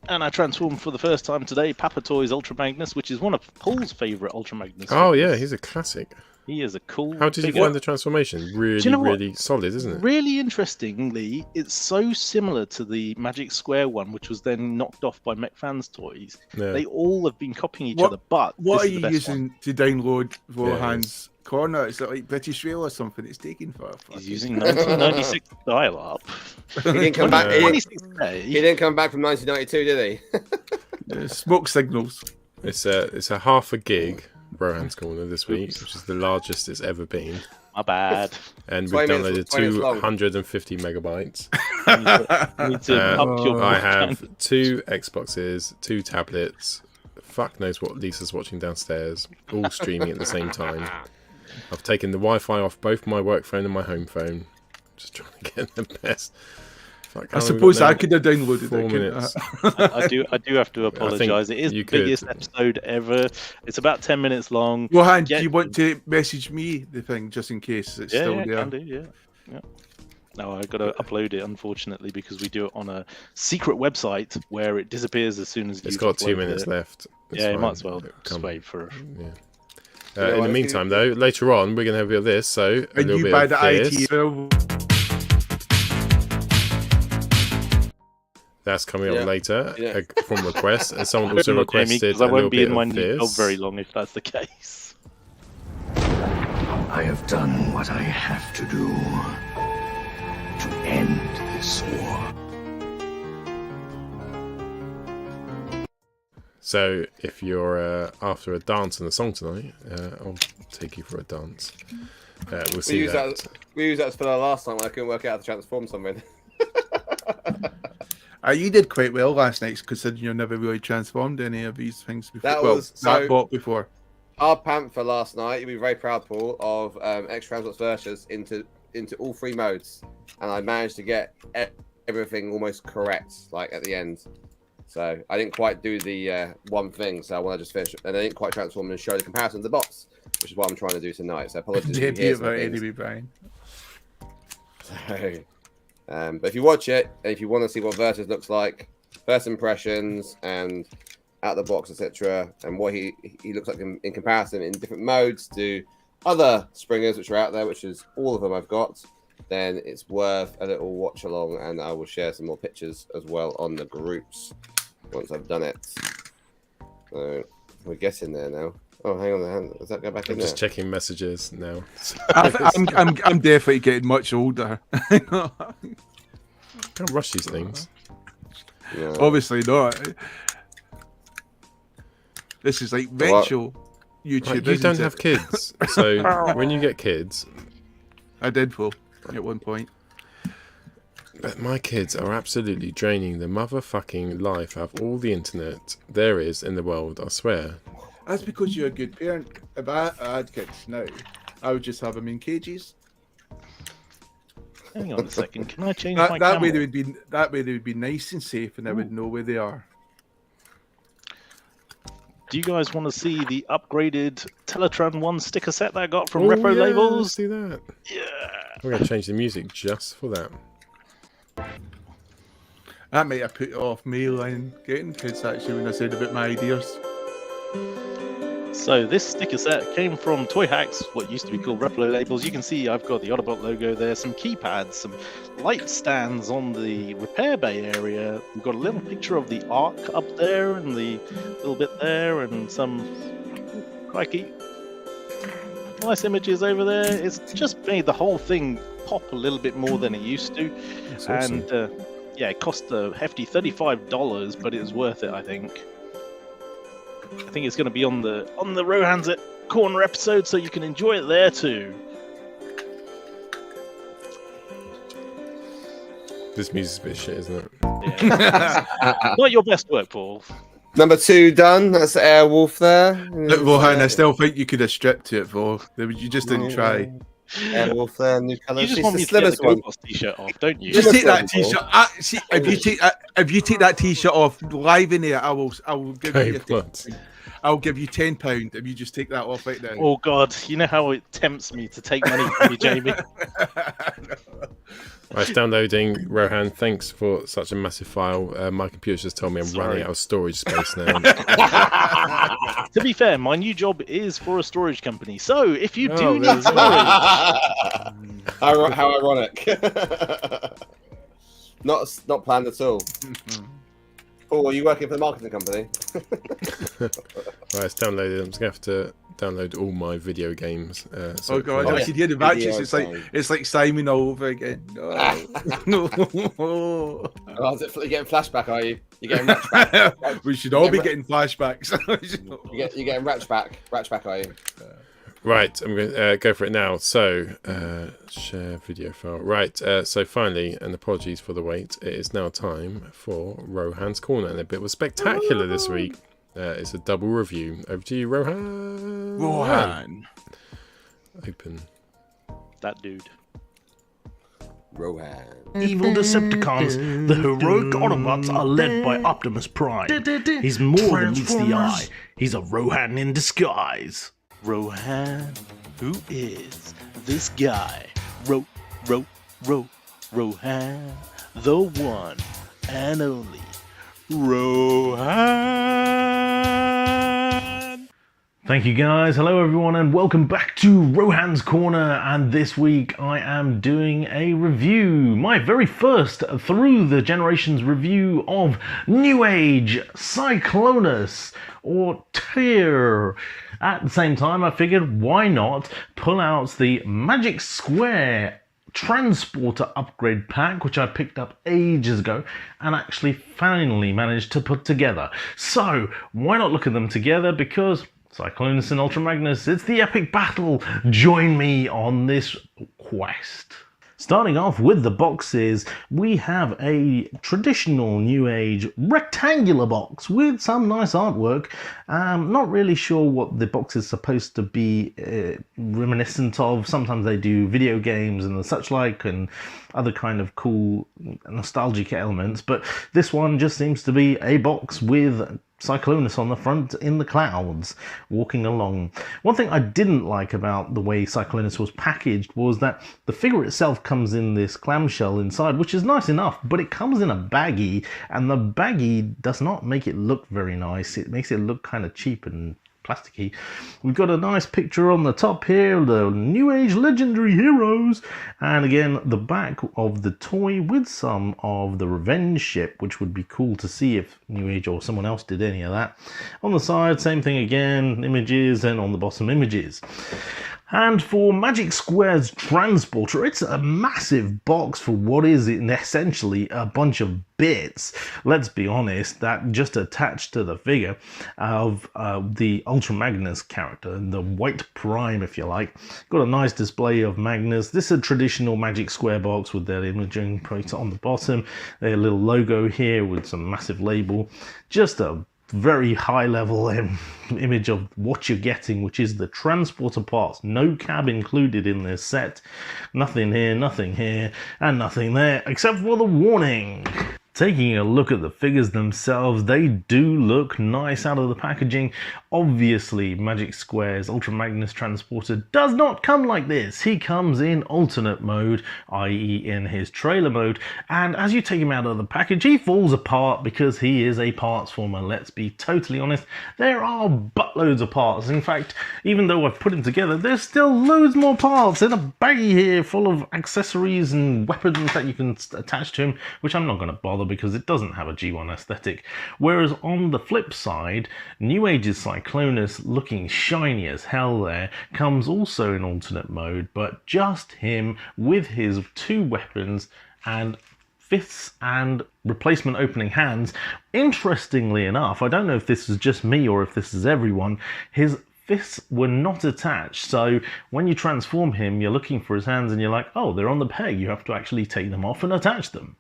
And I transformed for the first time today, Papa Toy's Ultra Magnus, which is one of Paul's favourite Ultra Magnus. Oh yeah, he's a classic. He is a cool. How did you find the transformation? Really solid, isn't it? Really interestingly, it's so similar to the Magic Square one, which was then knocked off by MechFans Toys. Yeah. They all have been copying each other, but what this are is you the best using one. to download Rohan's corner? Is it like British Rail or something? It's taking for. He's using 1996 dial-up. He didn't come back. He 26K. didn't come back from 1992, did he? Smoke signals. It's a half a gig. Rohan's Corner this week, which is the largest it's ever been. My bad. And we've 20 minutes- downloaded 20 minutes long. 250 megabytes. You need to up your I have 2 Xboxes, 2 tablets. Fuck knows what Lisa's watching downstairs, all streaming at the same time. I've taken the Wi-Fi off both my work phone and my home phone. Just trying to get the best. Fuck, I suppose I could have downloaded 4 it. minutes. I do have to apologise. It is the you could. biggest episode ever. It's about 10 minutes long. Rohan, do you want to message me the thing just in case it's still there? Can do, yeah. No, I've got to upload it, unfortunately, because we do it on a secret website where it disappears as soon as It's you got 2 upload minutes it. left. It's Yeah, you fine. might as well It'll just come. wait for it. Yeah. In the meantime, though, later on, we're going to have a bit of this. So, a And little you bit buy of the this. IDW. That's coming up later from requests. And someone Good also luck, Jamie, requested 'cause I a little won't be bit in my of new job this. very long if that's the case. I have done what I have to do to end this war. So, if you're after a dance and a song tonight, I'll take you for a dance. We'll see We used that for the last time when I couldn't work out how to transform something. You did quite well last night, considering you've never really transformed any of these things before. That was before. Our Panther last night, you'll be very proud, Paul, of extra Transports Versus into all 3 modes. And I managed to get everything almost correct, like at the end. So I didn't quite do the one thing, so I want to just finish. And I didn't quite transform and show the comparison of the bots, which is what I'm trying to do tonight. So apologies. if you hear some things. Brian. So, but if you watch it, and if you want to see what Versus looks like, first impressions and out of the box, etc., and what he looks like in comparison in different modes to other springers which are out there, which is all of them I've got, then it's worth a little watch along, and I will share some more pictures as well on the groups once I've done it. So we're getting there now. Oh, hang on, does that go back in there? Just checking messages now. I'm definitely getting much older. Can't rush these things. No. Obviously not. This is like virtual YouTube. Right, you don't have kids, so when you get kids, I did, Paul, at one point. But my kids are absolutely draining the motherfucking life out of all the internet there is in the world, I swear. That's because you're a good parent. If I had kids now, I would just have them in cages. Hang on a second. Can I change my That camera? way they would be nice and safe, and I would know where they are. Do you guys want to see the upgraded Teletran 1 sticker set that I got from Repro Labels? Let's do that. Yeah. We're going to change the music just for that. That might have put off me line getting kids actually when I said about my ideas. So this sticker set came from Toy Hacks, what used to be called Repro Labels. You can see I've got the Autobot logo there, some keypads, some light stands on the repair bay area. We've got a little picture of the Ark up there and the little bit there, and some crikey, nice images over there. It's just made the whole thing pop a little bit more than it used to. That's awesome. And yeah, it cost a hefty $35, but it was worth it, I think. I think it's going to be on the Rohan's at Corner episode, so you can enjoy it there too. This music's a bit shit, isn't it? Yeah. Not your best work, Paul. Number 2 done. That's Airwolf there. Look, Rohan, I still think you could have stripped to it, Paul. You just didn't try. Airwolf there, new colours. You just It's want the me to get the slimmest one. GoBoss t-shirt off, don't you? Just take that one, t-shirt. See, if you take that t-shirt off live in here, I will give Hey, you. what? I'll give you £10 if you just take that off right now. Oh God, you know how it tempts me to take money from you, Jamie. Right, it's downloading. Rohan, thanks for such a massive file. My computer's just told me I'm running out of storage space now. To be fair, my new job is for a storage company, so if you do need storage, How ironic. Not planned at all. Paul, are you working for the marketing company? Right, it's downloaded. I'm just gonna have to download all my video games. So Oh God, I can hear the matches. It's like Simon all over again. No. Oh, you're getting flashback, are you? You're getting ratchback. We should all be getting flashbacks. You're getting ratchback. Ratchback, are you? Right, I'm going to go for it now. So, share video file. Right, so finally, and apologies for the wait, it is now time for Rohan's Corner. And a bit was spectacular this week. It's a double review. Over to you, Rohan. Rohan. Open. that dude. Rohan. Evil Decepticons, the heroic Autobots are led by Optimus Prime. He's more than meets the eye. He's a Rohan in disguise. Rohan, who is this guy? Rohan, the one and only Rohan. Thank you guys, hello everyone and welcome back to Rohan's Corner, and this week I am doing a review, my very first through the generations review of Newage, Cyclonus, or Tyr. At the same time I figured why not pull out the Magic Square Transporter upgrade pack, which I picked up ages ago and actually finally managed to put together. So why not look at them together, because Cyclonus and Ultra Magnus, it's the epic battle. Join me on this quest. Starting off with the boxes, we have a traditional New Age rectangular box with some nice artwork. Not really sure what the box is supposed to be reminiscent of. Sometimes they do video games and such like, and other kind of cool nostalgic elements, but this one just seems to be a box with Cyclonus on the front in the clouds walking along. One thing I didn't like about the way Cyclonus was packaged was that the figure itself comes in this clamshell inside, which is nice enough, but it comes in a baggie, and the baggie does not make it look very nice. It makes it look kind of cheap and plasticky. We've got a nice picture on the top here of the New Age legendary heroes, and again the back of the toy with some of the revenge ship, which would be cool to see if New Age or someone else did any of that. On the side, same thing again, images, and on the bottom, images. And for Magic Square's Transporter, it's a massive box for what is essentially a bunch of bits. Let's be honest, that just attached to the figure of the Ultra Magnus character, the White Prime, if you like. Got a nice display of Magnus. This is a traditional Magic Square box with their imaging plate on the bottom. Their little logo here with some massive label. Just a very high level image of what you're getting, which is the transporter parts. No cab included in this set. Nothing here, and nothing there, except for the warning. Taking a look at the figures themselves, they do look nice out of the packaging. Obviously, Magic Square's Ultra Magnus Transporter does not come like this. He comes in alternate mode, i.e. in his trailer mode, and as you take him out of the package, he falls apart because he is a parts former. Let's be totally honest, there are buttloads of parts. In fact, even though I've put him together, there's still loads more parts in a baggie here full of accessories and weapons that you can attach to him, which I'm not going to bother because it doesn't have a G1 aesthetic. Whereas on the flip side, New Age's Cyclonus, looking shiny as hell there, comes also in alternate mode, but just him with his two weapons and fists and replacement opening hands. Interestingly enough, I don't know if this is just me or if this is everyone, his fists were not attached, so when you transform him, you're looking for his hands and you're like, oh, they're on the peg. You have to actually take them off and attach them.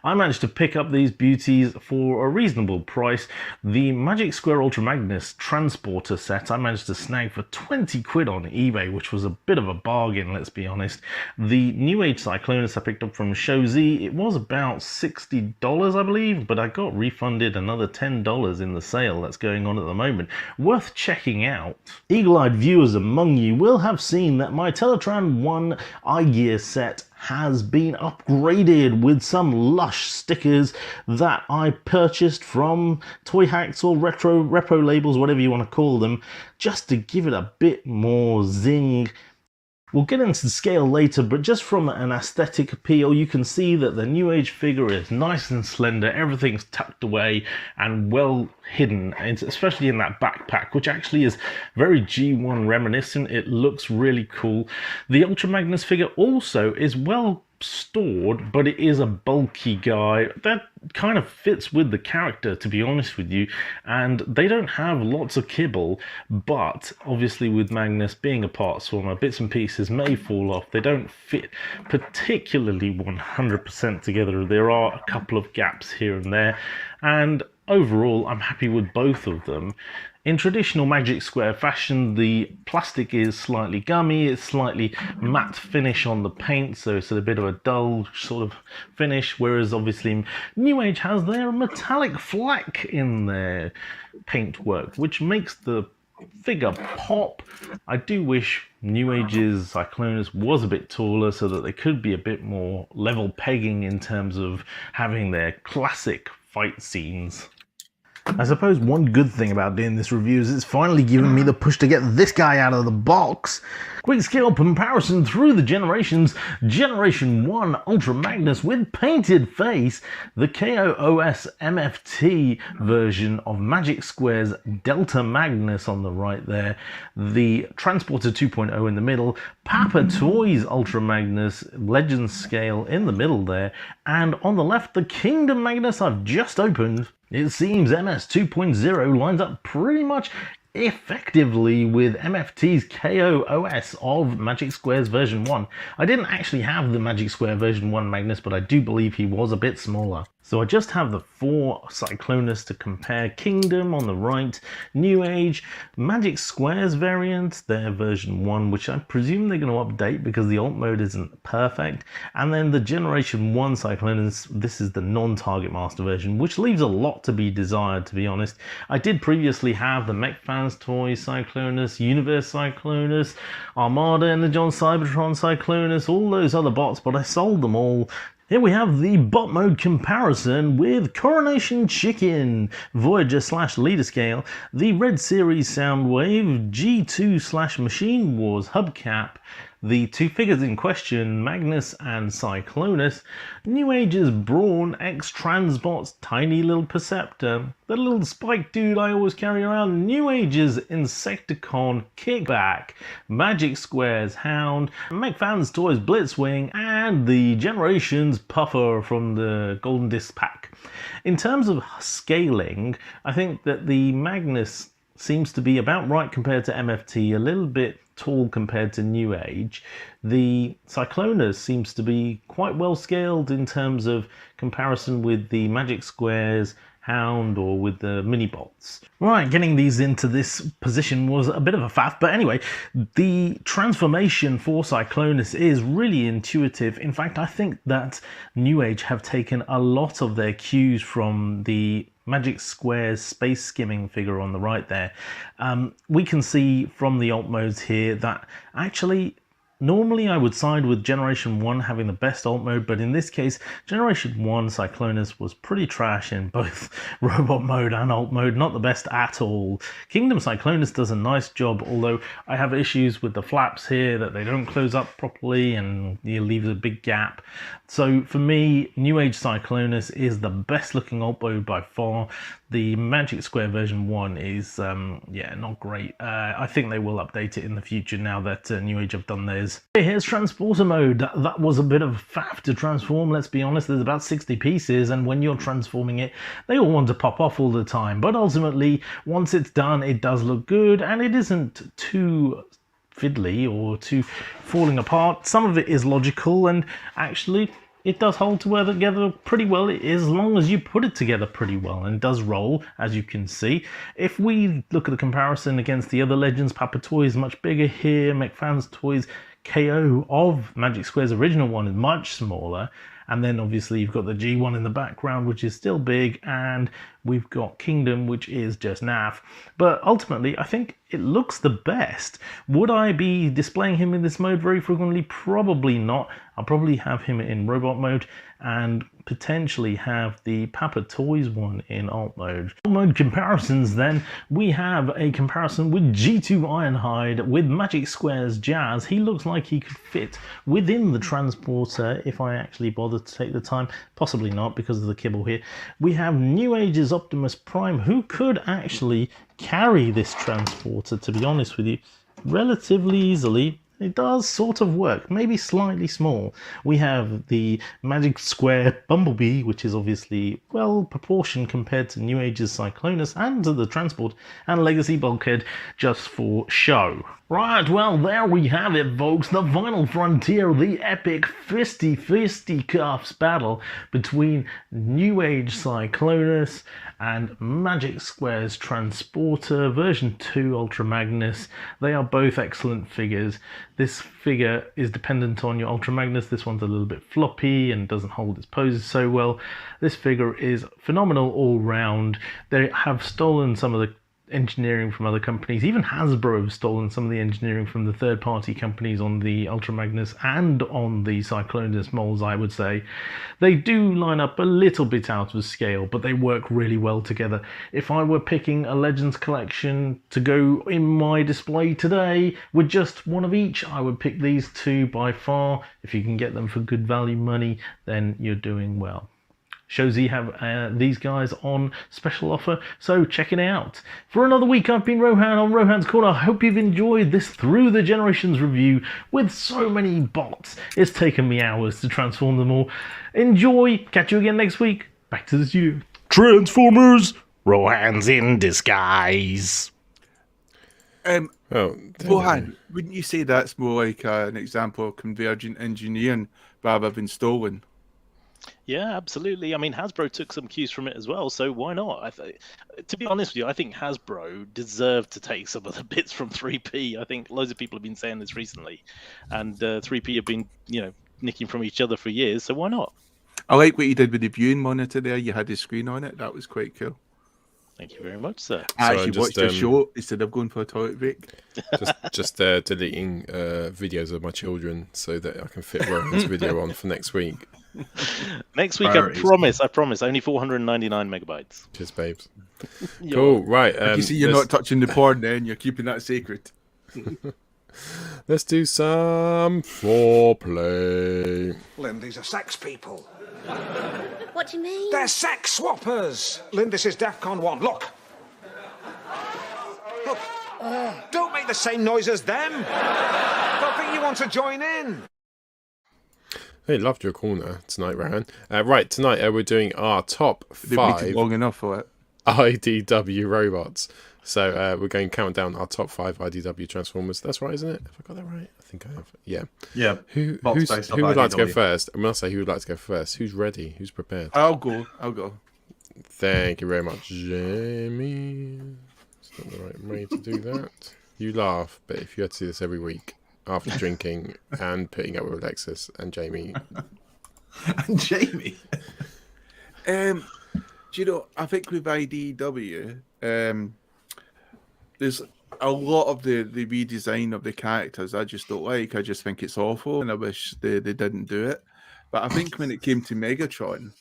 I managed to pick up these beauties for a reasonable price. The Magic Square Ultra Magnus Transporter set I managed to snag for 20 quid on eBay, which was a bit of a bargain, let's be honest. The Newage Cyclonus I picked up from Show Z, it was about $60 I believe, but I got refunded another $10 in the sale that's going on at the moment. Worth checking out. Eagle-eyed viewers among you will have seen that my Teletran 1 iGear set has been upgraded with some lush stickers that I purchased from Toy Hacks or repro labels, whatever you want to call them, just to give it a bit more zing. We'll get into scale later, but just from an aesthetic appeal, you can see that the Newage figure is nice and slender, everything's tucked away and well hidden, especially in that backpack, which actually is very G1 reminiscent. It looks really cool. The Ultra Magnus figure also is well stored, but it is a bulky guy that kind of fits with the character, to be honest with you, and they don't have lots of kibble, but obviously with Magnus being a part swimmer, bits and pieces may fall off. They don't fit particularly 100% together. There are a couple of gaps here and there, and overall I'm happy with both of them. In traditional Magic Square fashion, the plastic is slightly gummy, it's slightly matte finish on the paint, so it's a bit of a dull sort of finish, whereas obviously Newage has their metallic flak in their paintwork, which makes the figure pop. I do wish Newage's Cyclonus was a bit taller so that they could be a bit more level pegging in terms of having their classic fight scenes. I suppose one good thing about doing this review is it's finally given me the push to get this guy out of the box. Quick scale comparison through the generations. Generation 1 Ultra Magnus with painted face. The KOOS MFT version of Magic Square's Delta Magnus on the right there. The Transporter 2.0 in the middle. Papa Toys Ultra Magnus Legends scale in the middle there. And on the left, the Kingdom Magnus I've just opened. It seems MS 2.0 lines up pretty much effectively with MFT's KOOS of Magic Square's version 1. I didn't actually have the Magic Square version 1 Magnus, but I do believe he was a bit smaller. So I just have the 4 Cyclonus to compare. Kingdom on the right, Newage, Magic Square's variant, their version 1, which I presume they're going to update because the alt mode isn't perfect. And then the Generation 1 Cyclonus, this is the non-Target Master version, which leaves a lot to be desired, to be honest. I did previously have the Mech Fans Toys Cyclonus, Universe Cyclonus, Armada and the John Cybertron Cyclonus, all those other bots, but I sold them all. Here we have the bot mode comparison with Coronation Chicken, Voyager / Leader Scale, the Red Series Soundwave, G2 / Machine Wars Hubcap, the 2 figures in question, Magnus and Cyclonus, Newage's Brawn X Transbot's tiny little Perceptor, the little spike dude I always carry around, Newage's Insecticon Kickback, Magic Square's Hound, McFan's Toys Blitzwing, and the Generations Puffer from the Golden Disc pack. In terms of scaling, I think that the Magnus seems to be about right compared to MFT, a little bit tall compared to Newage. The Cyclonus seems to be quite well scaled in terms of comparison with the Magic Squares, Hound, or with the mini bots. Right, getting these into this position was a bit of a faff, but anyway, the transformation for Cyclonus is really intuitive. In fact, I think that Newage have taken a lot of their cues from the Magic Square's Space Skimming figure on the right there. We can see from the alt modes here that actually normally I would side with Generation 1 having the best alt mode, but in this case, Generation 1 Cyclonus was pretty trash in both robot mode and alt mode, not the best at all. Kingdom Cyclonus does a nice job, although I have issues with the flaps here, that they don't close up properly and you leave a big gap. So for me, Newage Cyclonus is the best looking alt mode by far. The Magic Square version 1 is, yeah, not great. I think they will update it in the future now that Newage have done theirs. Here's Transporter mode. That was a bit of faff to transform, let's be honest. There's about 60 pieces, and when you're transforming it, they all want to pop off all the time. But ultimately, once it's done, it does look good, and it isn't too fiddly or too falling apart. Some of it is logical, and actually it does hold together pretty well as long as you put it together pretty well, and it does roll, as you can see. If we look at the comparison against the other Legends, Papa Toy is much bigger here. McFan's Toys KO of Magic Square's original one is much smaller. And then obviously you've got the G1 in the background, which is still big, and we've got Kingdom, which is just naff. But ultimately, I think it looks the best. Would I be displaying him in this mode very frequently? Probably not. I'll probably have him in robot mode and potentially have the Papa Toys one in alt mode. Alt mode comparisons then, we have a comparison with G2 Ironhide with Magic Square's Jazz. He looks like he could fit within the transporter if I actually bother to take the time. Possibly not because of the kibble here. We have Newage's Optimus Prime, who could actually carry this transporter, to be honest with you, relatively easily. It does sort of work, maybe slightly small. We have the Magic Square Bumblebee, which is obviously well proportioned compared to Newage's Cyclonus and to the Transport, and Legacy Bulkhead just for show. Right, well, there we have it, folks. The final frontier, the epic fisticuffs battle between Newage Cyclonus and Magic Square's Transporter version 2 Ultra Magnus. They are both excellent figures. This figure is dependent on your Ultra Magnus. This one's a little bit floppy and doesn't hold its poses so well. This figure is phenomenal all round. They have stolen some of the engineering from other companies. Even Hasbro have stolen some of the engineering from the third-party companies on the Ultra Magnus and on the Cyclonus molds, I would say. They do line up a little bit out of scale, but they work really well together. If I were picking a Legends collection to go in my display today with just one of each, I would pick these two by far. If you can get them for good value money, then you're doing well. Shozy have these guys on special offer, so check it out. For another week, I've been Rohan on Rohan's Corner. I hope you've enjoyed this Through the Generations review with so many bots. It's taken me hours to transform them all. Enjoy. Catch you again next week. Back to the studio. Transformers, Rohan's in disguise. Rohan, wouldn't you say that's more like an example of convergent engineering rather than stolen? Yeah, absolutely. I mean, Hasbro took some cues from it as well, so why not? To be honest with you, I think Hasbro deserved to take some of the bits from 3P. I think loads of people have been saying this recently, and 3P have been, nicking from each other for years, so why not? I like what you did with the viewing monitor there. You had the screen on it. That was quite cool. Thank you very much, sir. I actually watched the show instead of going for a toilet break. Just deleting videos of my children so that I can fit Rohan's video on for next week. Next week, I promise, only 499 megabytes. Cheers, babes. Cool, right. You see, you're not touching the porn then, you're keeping that secret. Let's do some foreplay. Lynn, these are sex people. What do you mean? They're sex swappers. Lynn, this is DEFCON 1. Look. Look. Don't make the same noise as them. Don't think you want to join in. Hey, loved your corner tonight, Rohan. Right, tonight we're doing our top 5 long enough for it. IDW robots. So we're going to count down our top 5 IDW Transformers. That's right, isn't it? Have I got that right? I think I have. Yeah. Yeah. Who would like to go first? I'm going to say who would like to go first. Who's ready? Who's prepared? I'll go. Thank you very much, Jamie. It's not the right way to do that. You laugh, but if you had to do this every week after drinking and putting up with Alexis and Jamie. And Jamie? Do you know, I think with IDW, there's a lot of the redesign of the characters I just don't like. I just think it's awful, and I wish they didn't do it. But I think when it came to Megatron,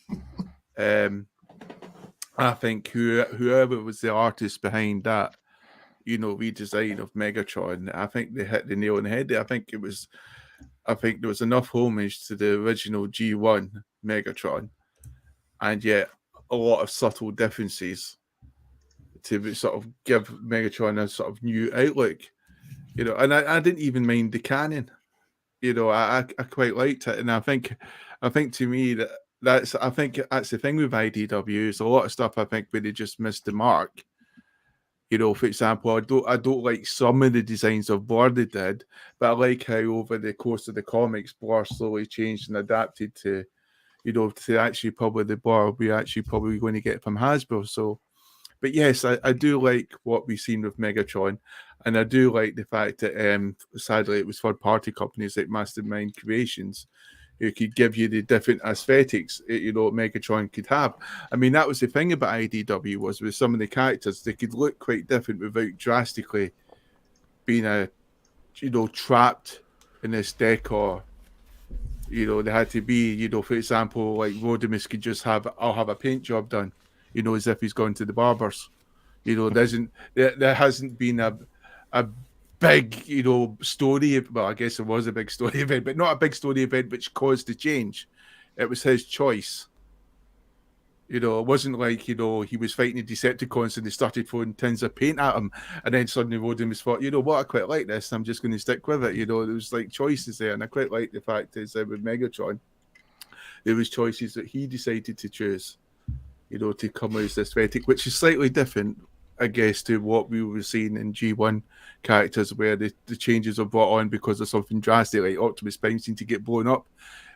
I think whoever was the artist behind that, redesign of Megatron, I think they hit the nail on the head there. I think there was enough homage to the original G1 Megatron, and yet a lot of subtle differences to sort of give Megatron a sort of new outlook, and I didn't even mind the canon, I quite liked it, and I think to me that's the thing with IDW is a lot of stuff I think where they just missed the mark. For example, I don't like some of the designs of Blurr they did, but I like how over the course of the comics, Blurr slowly changed and adapted to to actually probably the bar we're actually probably going to get from Hasbro. So, but yes, I do like what we've seen with Megatron, and I do like the fact that sadly it was third-party companies like Mastermind Creations who could give you the different aesthetics, Megatron could have. I mean, that was the thing about IDW was with some of the characters, they could look quite different without drastically being trapped in this decor. They had to be, for example, like Rodimus could just I'll have a paint job done, as if he's gone to the barbers. There hasn't been a big, story. Well, I guess it was a big story event, but not a big story event which caused the change. It was his choice. It wasn't like, he was fighting the Decepticons and they started throwing tins of paint at him, and then suddenly Rodimus thought, what, I quite like this, I'm just going to stick with it. There was like choices there, and I quite like the fact is that with Megatron, there was choices that he decided to choose, to come out as aesthetic, which is slightly different, I guess, to what we were seeing in G1 characters, where the changes are brought on because of something drastic, like Optimus Prime seemed to get blown up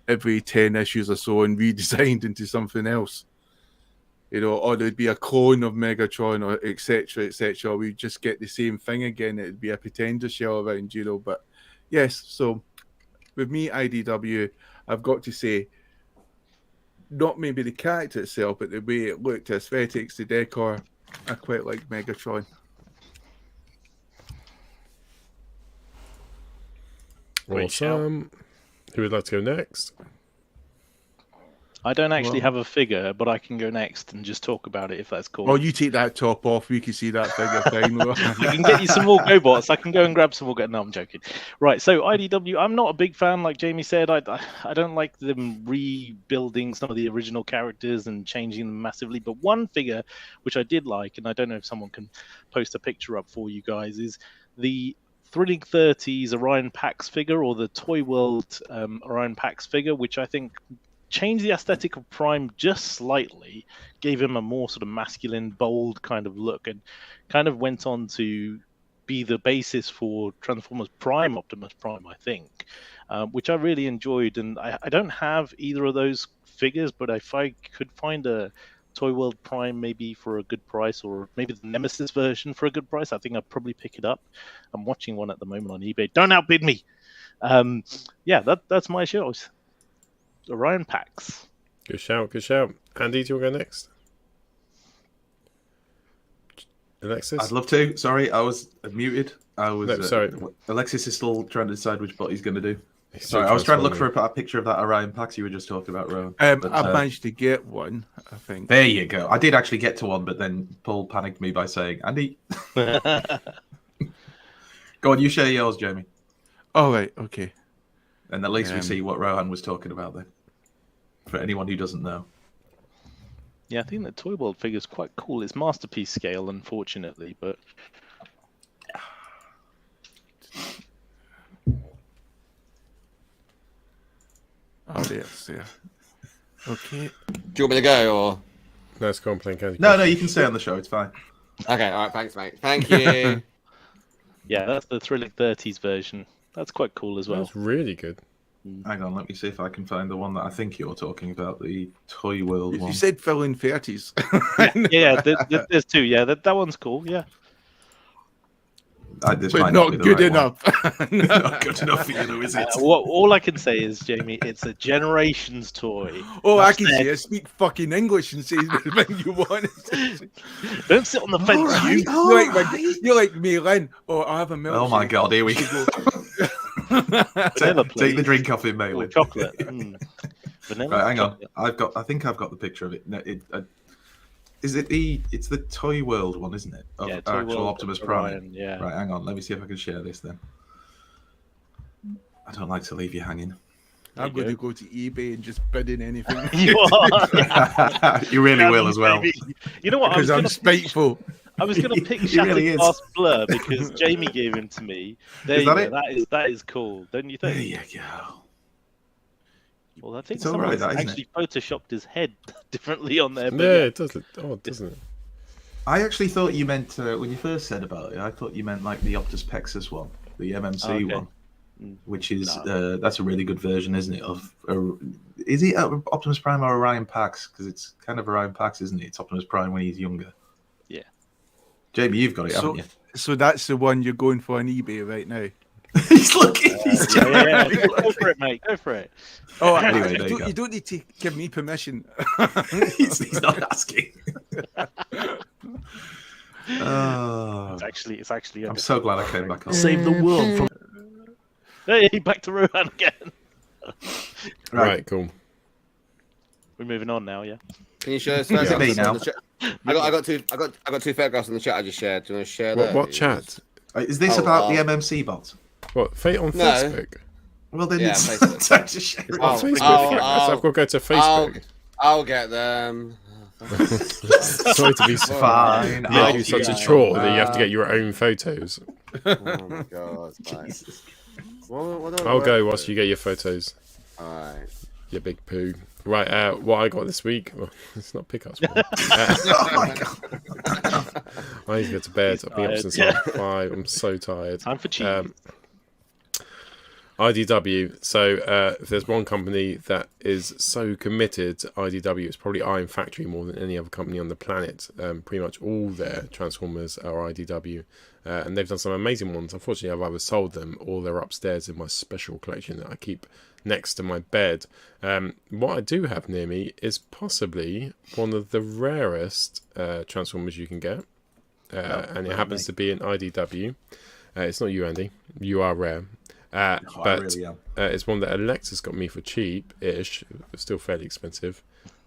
every 10 issues or so and redesigned into something else. Or there'd be a clone of Megatron, or etc. We just get the same thing again. It'd be a pretender shell around, But yes, so with me, IDW, I've got to say, not maybe the character itself, but the way it looked, aesthetics, the decor, I quite like Megatron. Awesome. Who would like to go next? I don't actually have a figure, but I can go next and just talk about it if that's cool. Oh, you take that top off. We can see that figure fine. I can get you some more GoBots. I can go and grab some more. No, I'm joking. Right, so IDW, I'm not a big fan, like Jamie said. I don't like them rebuilding some of the original characters and changing them massively. But one figure which I did like, and I don't know if someone can post a picture up for you guys, is the Thrilling 30s Orion Pax figure, or the Toy World Orion Pax figure, which I think changed the aesthetic of Prime just slightly, gave him a more sort of masculine, bold kind of look, and kind of went on to be the basis for Transformers Prime, Optimus Prime, I think, which I really enjoyed. And I don't have either of those figures, but if I could find a Toy World Prime maybe for a good price, or maybe the Nemesis version for a good price, I think I'd probably pick it up. I'm watching one at the moment on eBay. Don't outbid me. That's my choice. Orion Pax. Good shout, good shout. Andy, do you want to go next? Alexis? I'd love to. Sorry, I was muted. Sorry. Alexis is still trying to decide which bot he's going to do. Sorry, I was trying to look for a picture of that Orion Pax you were just talking about, Rowan. I managed to get one, I think. There you go. I did actually get to one, but then Paul panicked me by saying, Andy. Go on, you share yours, Jamie. Oh, right, okay. And at least we see what Rohan was talking about then. For anyone who doesn't know. Yeah, I think the Toy World figure is quite cool. It's masterpiece scale, unfortunately, but... Oh, yes, yeah. Okay. Do you want me to go, or...? No, it's playing Candy Crush. No, you can stay on the show. It's fine. Okay, all right, thanks, mate. Thank you. Yeah, that's the Thrilling 30s version. That's quite cool as well. That's really good. Hang on, let me see if I can find the one that I think you're talking about, the Toy World one. You said Thrilling 30s. There's two. Yeah, that one's cool. Yeah. This but might not be the good right enough. Not good enough for you, though, is it? All I can say is, Jamie, it's a Generations toy. Oh, I can say I speak fucking English and say the thing you want. Don't sit on the fence. Right, you're like me, Len. Oh, I have a milkshake. Oh my God, here we go. Take the drink off him, mate. Or chocolate. Vanilla. Right, hang on. Chocolate. I think I've got the picture of it. No, it's the Toy World one, isn't it? Of Yeah, Toy actual World Optimus Orion, Prime. yeah. Right, hang on. Let me see if I can share this then. I don't like to leave you hanging. I'm going to go to eBay and just bid in anything. You are. You really will as well. You know what? Because I'm spiteful. I was going to pick He really Shattered is. Glass Blur because Jamie gave him to me. There Is you that go. it? That is cool, don't you think? There you go. Well, I think It's all someone right, has that, isn't actually photoshopped his head differently on there. But Yeah, it does look odd, doesn't it? I actually thought you meant, when you first said about it, I thought you meant like the Optus Pexus one, the MMC Okay. one. which is that's a really good version, isn't it? Is it Optimus Prime or Orion Pax? Because it's kind of Orion Pax, isn't it? It's Optimus Prime when he's younger. Yeah. Jamie, you've got it, haven't you? So that's the one you're going for on eBay right now. He's looking. Go for it, mate. Go for it. Oh, anyway, you don't need to give me permission. he's not asking. It's actually. I'm so glad I came back on. Save the world from. Hey, back to Rohan again. Right, cool. We're moving on now, yeah. Can you share us Yeah, me now. I got two photographs in the chat I just shared. Do you want to share that? What chat? Is this about the MMC bots? What, Fate on Facebook? Well, then Yeah, it's Facebook. time to share it. Facebook. So I've got to go to Facebook. I'll get them. Sorry to be fine. Yeah, you such a chore that you have to get your own photos. Oh my god. Jesus. I'll go whilst you get your photos. Alright. You big poo. Right, what I got this week. Well, it's not pickups. Oh my god. I need to go to bed. I've been up since like 5. I'm so tired. Time for cheese. IDW. So if there's one company that is so committed to IDW, it's probably Iron Factory more than any other company on the planet. Pretty much all their Transformers are IDW. And they've done some amazing ones. Unfortunately, I've either sold them or they're upstairs in my special collection that I keep next to my bed. What I do have near me is possibly one of the rarest Transformers you can get. And it happens to be an IDW. It's not you, Andy. You are rare. But really am. It's one that Alexis got me for cheap-ish. It's still fairly expensive.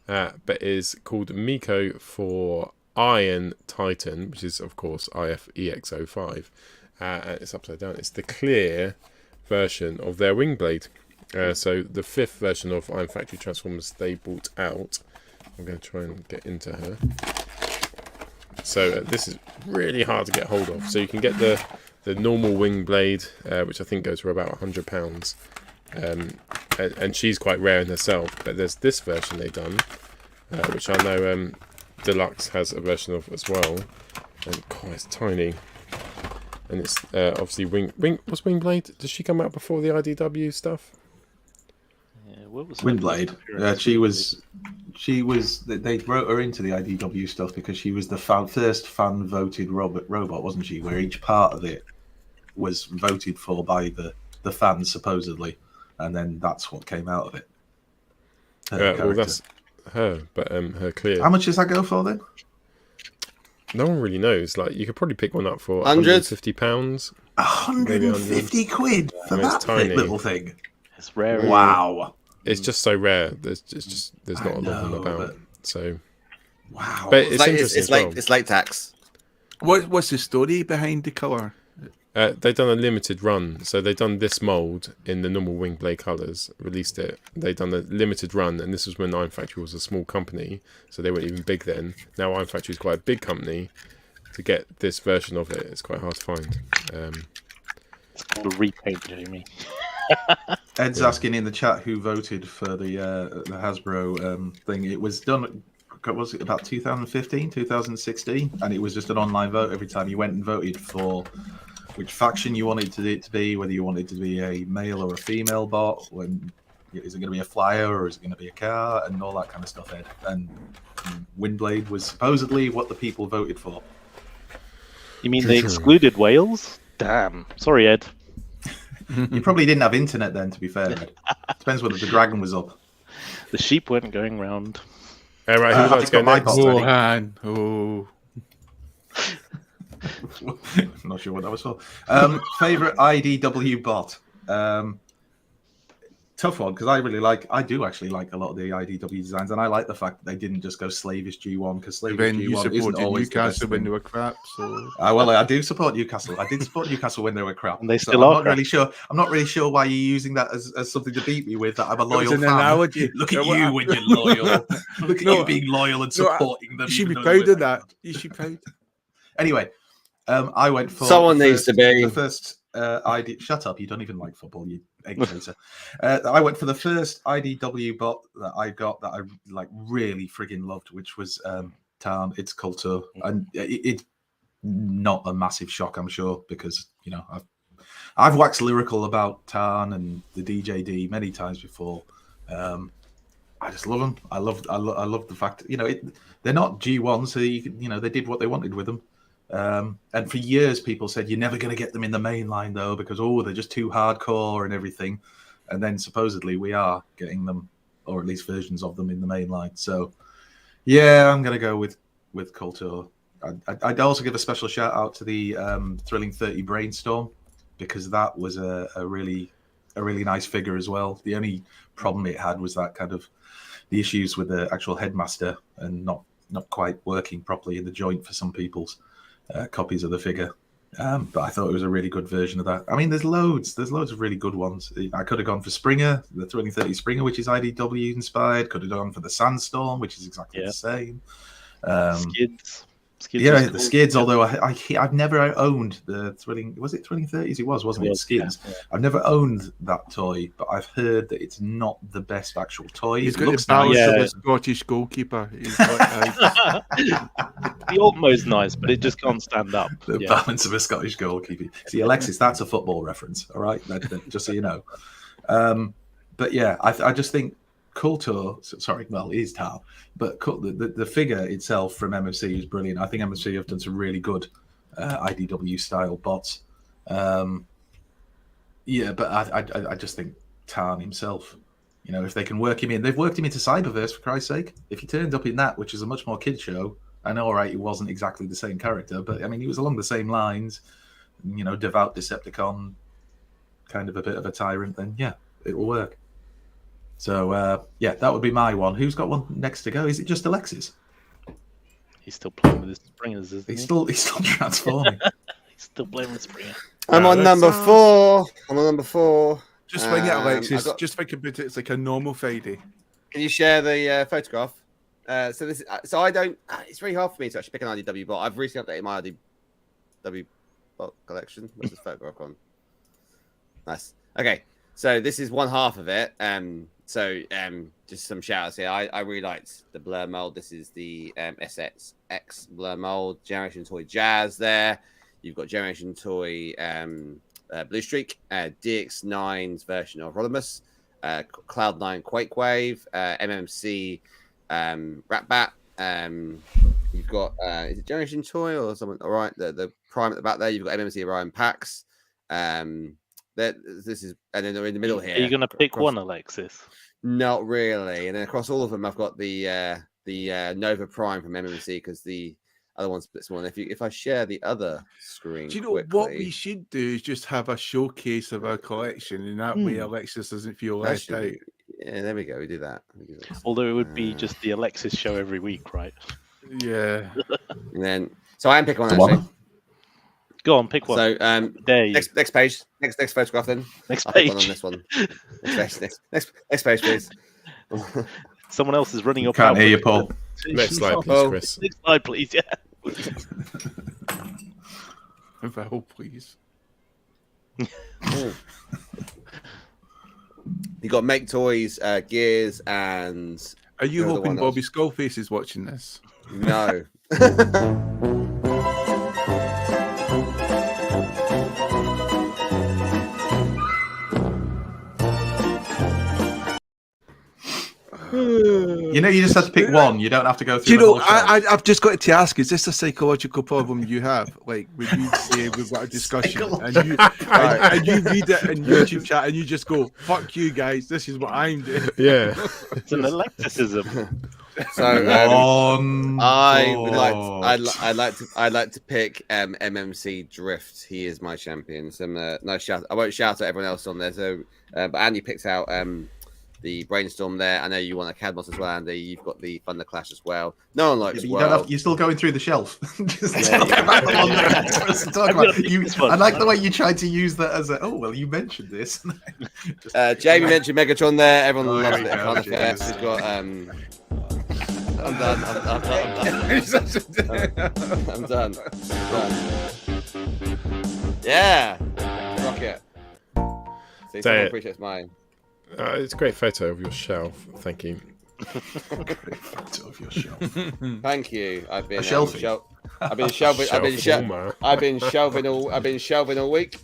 But is called Miko for Iron Titan, which is, of course, IFEX05. And it's upside down. It's the clear version of their Wingblade. So the 5th version of Iron Factory Transformers they brought out. I'm going to try and get into her. So this is really hard to get hold of. So you can get the normal Wingblade, which I think goes for about £100. And she's quite rare in herself. But there's this version they've done, which I know Deluxe has a version of as well. And God, it's tiny. And it's obviously what's Wingblade? Does she come out before the IDW stuff? Yeah, what was Windblade. She was. They wrote her into the IDW stuff because she was the first fan-voted robot, wasn't she? Where each part of it was voted for by the fans supposedly, and then that's what came out of it. Well, that's her, but her clear. How much does that go for then? No one really knows. Like, you could probably pick one up for £150. £150. 150 quid for that tiny little thing. It's rare. Wow. It's just so rare. There's not a lot of them about. So wow. But it's interesting. It's late. It's late tax. What's the story behind the colour? They've done a limited run. So they've done this mould in the normal Wingblade colours, released it. They've done a limited run, and this was when Iron Factory was a small company, so they weren't even big then. Now Iron Factory is quite a big company. To get this version of it, it's quite hard to find. It's called a repaint, Jamie. Ed's asking in the chat who voted for the Hasbro thing. It was done, was it about 2015, 2016? And it was just an online vote every time you went and voted for which faction you wanted it to be, whether you wanted it to be a male or a female bot, is it going to be a flyer or is it going to be a car, and all that kind of stuff, Ed. And Windblade was supposedly what the people voted for. You mean they excluded Wales? Damn. Sorry, Ed. You probably didn't have internet then, to be fair. Depends whether the dragon was up. The sheep weren't going round. All right, who would like to go next? Rohan. Oh. I'm not sure what that was for. Favorite IDW bot. Tough one, because I do actually like a lot of the IDW designs, and I like the fact that they didn't just go slavish G1, because slavish G1 isn't always Newcastle when they were crap. So well, I do support Newcastle. I did support Newcastle when they were crap. And they still are. I'm not really sure why you're using that as something to beat me with. That I'm a loyal fan. Analogy. Look at you when you're loyal. Look at you being loyal and supporting them. You should be proud of that. You should be proud. Anyway, I went for someone needs to be the first. Shut up! You don't even like football, you egg chaser. I went for the first IDW bot that I got that I really friggin' loved, which was Tarn. It's Culture, and it's not a massive shock, I'm sure, because I've I've waxed lyrical about Tarn and the DJD many times before. I just love them. I love the fact they're not G1, so they did what they wanted with them. And for years, people said you're never going to get them in the main line though because they're just too hardcore and everything. And then supposedly we are getting them, or at least versions of them, in the main line. So yeah, I'm going to go with Kultur. I'd also give a special shout out to the Thrilling 30 Brainstorm because that was a really nice figure as well. The only problem it had was that kind of the issues with the actual headmaster and not quite working properly in the joint for some people's copies of the figure. But I thought it was a really good version of that. I mean, there's loads of really good ones. I could have gone for Springer, the Thrilling 30 Springer, which is IDW inspired. Could have gone for the Sandstorm, which is exactly the same. Skids. Yeah, the Skids. Although I've never owned the Thrilling. Was it Thrilling 30s? It wasn't it? Skids. Yeah. I've never owned that toy, but I've heard that it's not the best actual toy. He's got the balance of a Scottish goalkeeper. He's got, the Ultimo's nice, but it just can't stand up. The balance of a Scottish goalkeeper. See, Alexis, that's a football reference. All right, just so you know. But yeah, I just think Kultur, sorry, well, it is Tar, but the figure itself from MFC is brilliant. I think MFC have done some really good IDW style bots. But I just think Tarn himself, if they can work him in, they've worked him into Cyberverse, for Christ's sake. If he turned up in that, which is a much more kid show, I know, all right, he wasn't exactly the same character, but I mean, he was along the same lines, devout Decepticon, kind of a bit of a tyrant, then yeah, it will work. So, that would be my one. Who's got one next to go? Is it just Alexis? He's still playing with his Springers, isn't he? He's still transforming. He's still playing with Springer. I'm on number 4. Just swing it, Alexis. Just think about it. It's like a normal Friday. Can you share the photograph? So I don't. It's very hard for me to actually pick an IDW bot. I've recently updated my IDW bot collection. What's this photograph on? Nice. Okay, so this is one half of it. Just some shout outs here. I really liked the Blurr mold. This is the SXX Blurr mold. Generation Toy Jazz there. You've got Generation Toy Blue Streak, DX9's version of Rodimus, Cloud9 Quake Wave, MMC Ratbat. You've got is it Generation Toy or something? All right, the Prime at the back there. You've got MMC Orion Pax. This is, and then in the middle here. Are you going to pick one, Alexis? Not really. And then across all of them, I've got the Nova Prime from MMC because the other one's a bit smaller. If I share the other screen, do you know what we should do? Is just have a showcase of our collection, and that way Alexis doesn't feel left out. Yeah, there we go. We do that. Although it would be just the Alexis show every week, right? Yeah. And then, so I am picking one actually. Go on, pick one. So, there you next page, next photograph. Then next I'll page. pick one on this one. Next page, please. Someone else is running up. Can't hear you, Paul. Next slide, please, Chris. Next slide, please. Yeah. Val, please. You got Make Toys, Gears, and. Are you hoping Bobby Skullface is watching this? No. You just have to pick one. You don't have to go through. Do you know? I've just got to ask: is this a psychological problem you have? Like, when you say we've got a discussion and you read it in YouTube chat and you just go, "Fuck you guys! This is what I'm doing." Yeah, it's an Alexisism. So I'd like to pick MMC Drift. He is my champion. Some nice shout. I won't shout at everyone else on there. So, but Andy picked out the Brainstorm there. I know you want a Cadmos as well, Andy. You've got the Thunder Clash as well. No one likes. You're still going through the shelf. I like the way you tried to use that as a. Oh well, you mentioned this. Jamie mentioned Megatron there. Everyone loves it. He's got. I'm done. I'm done. Yeah, rocket. See, someone appreciates mine. It's a great photo of your shelf. Thank you. Great photo of your shelf. Thank you. I've been shelving. I've been shelving all week.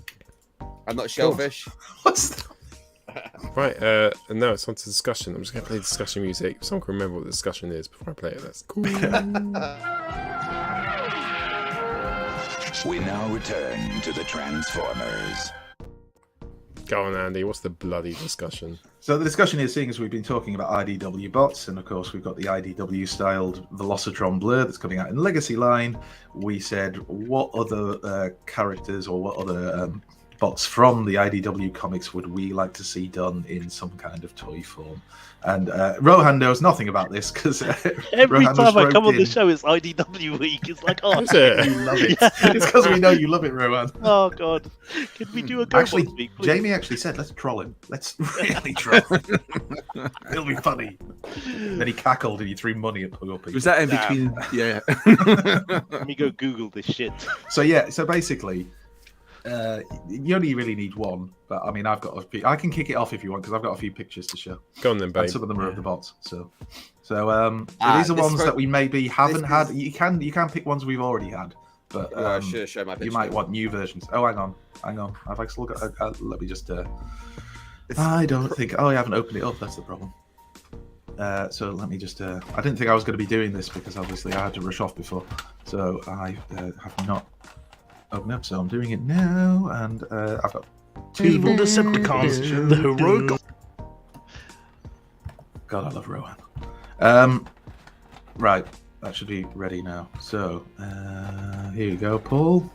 I'm not shellfish. What's that? Right, and now it's on to discussion. I'm just going to play discussion music. If someone can remember what the discussion is before I play it, that's cool. We now return to the Transformers. Go on, Andy. What's the bloody discussion? So the discussion is, seeing as we've been talking about IDW bots, and of course we've got the IDW-styled Velocitron Blurr that's coming out in Legacy line, we said, what other characters or what other bots from the IDW comics would we like to see done in some kind of toy form? And Rohan knows nothing about this because every time I come on the show, it's IDW week. It's like, oh, Is it? You love it. It's because we know you love it, Rohan. Oh god, can we do a go Actually, week, please? Jamie actually said, let's troll him. Let's really troll him. It'll be funny. Then he cackled and he threw money at Puppy. Was that in between? Yeah. Let me go Google this shit. So yeah, so basically, you only really need one. But I mean, I can kick it off if you want because I've got a few pictures to show. Go on then, babe. And some of them are of the bots. So these are ones that we maybe haven't had. You can pick ones we've already had. But I should show my picture. you might want new versions. Oh, hang on. I've actually got. Let me just. I don't think. Oh, I haven't opened it up. That's the problem. So let me just. I didn't think I was going to be doing this because obviously I had to rush off before. So I have not opened up. So I'm doing it now, and I've got two Evil Decepticons, the heroic. God, I love Rohan. Right, that should be ready now. So here you go, Paul.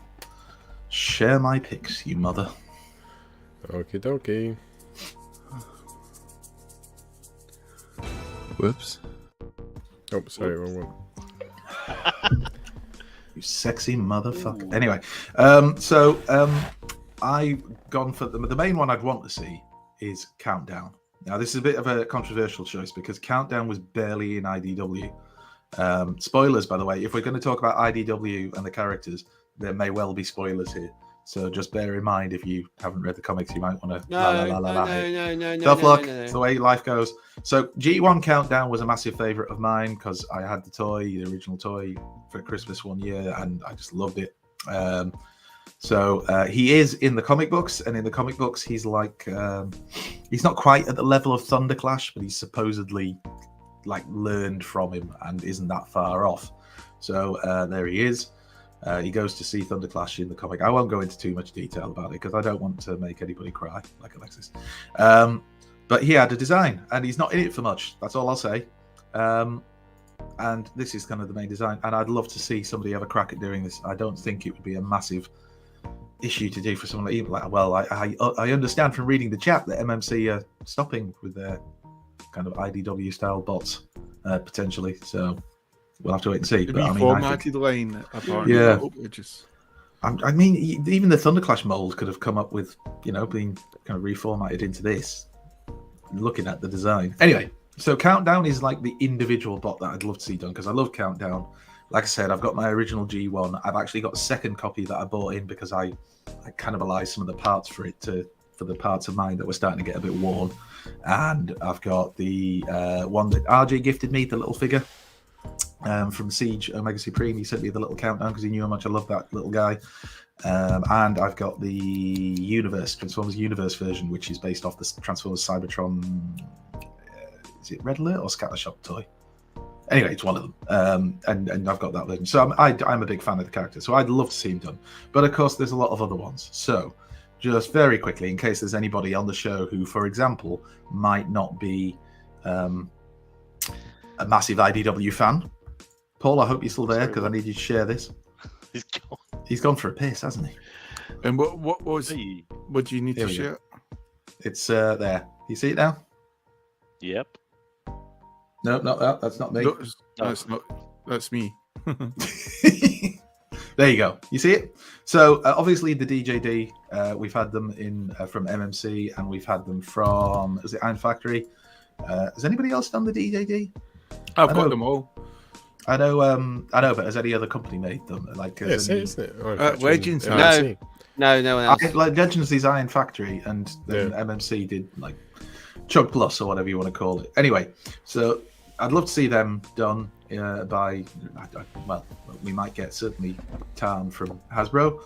Share my pics, you mother. Okie dokie. Whoops. Oh, sorry, wrong one. You sexy motherfucker. Anyway, I've gone for the main one I'd want to see is Countdown. Now, this is a bit of a controversial choice because Countdown was barely in IDW. Spoilers, by the way. If we're going to talk about IDW and the characters, there may well be spoilers here. So just bear in mind if you haven't read the comics, you might want to No. Tough luck. It's the way life goes. So G1 Countdown was a massive favourite of mine because I had the original toy for Christmas one year, and I just loved it. So he is in the comic books, and in the comic books, he's like he's not quite at the level of Thunderclash, but he's supposedly like learned from him and isn't that far off. So there he is. He goes to see Thunderclash in the comic. I won't go into too much detail about it because I don't want to make anybody cry like Alexis. But he had a design, and he's not in it for much. That's all I'll say. And this is kind of the main design, and I'd love to see somebody have a crack at doing this. I don't think it would be a massive issue to do for someone like well, I understand from reading the chat that MMC are stopping with their kind of IDW style bots potentially. So we'll have to wait and see. The But, reformatted line, apparently. Yeah. Just... I mean, even the Thunderclash mold could have come up with, being kind of reformatted into this. Looking at the design, anyway. So Countdown is like the individual bot that I'd love to see done because I love Countdown. Like I said, I've got my original G1. I've actually got a second copy that I bought in because I cannibalized some of the parts for the parts of mine that were starting to get a bit worn. And I've got the one that RJ gifted me, the little figure from Siege Omega Supreme. He sent me the little Countdown because he knew how much I loved that little guy. And I've got the Transformers Universe version, which is based off the Transformers Cybertron. Is it Red Alert or Scattershot toy? Anyway, it's one of them, and I've got that version. So I'm a big fan of the character, so I'd love to see him done. But of course, there's a lot of other ones. So just very quickly, in case there's anybody on the show who, for example, might not be a massive IDW fan. Paul, I hope you're still there because I need you to share this. He's gone for a piss, hasn't he? And what do you need to share? It's there. You see it now? Yep. No, not that. That's not me. No, that's me. There you go. You see it? So obviously the DJD, we've had them in from MMC, and we've had them from Iron Factory. Has anybody else done the DJD? I've got them all. I know, but has any other company made them? Like, Isn't it? Legends. No, no one else. Like Legends is Iron Factory, and then MMC did like Chug Plus or whatever you want to call it. Anyway, so I'd love to see them done by, we might get certainly Tarn from Hasbro.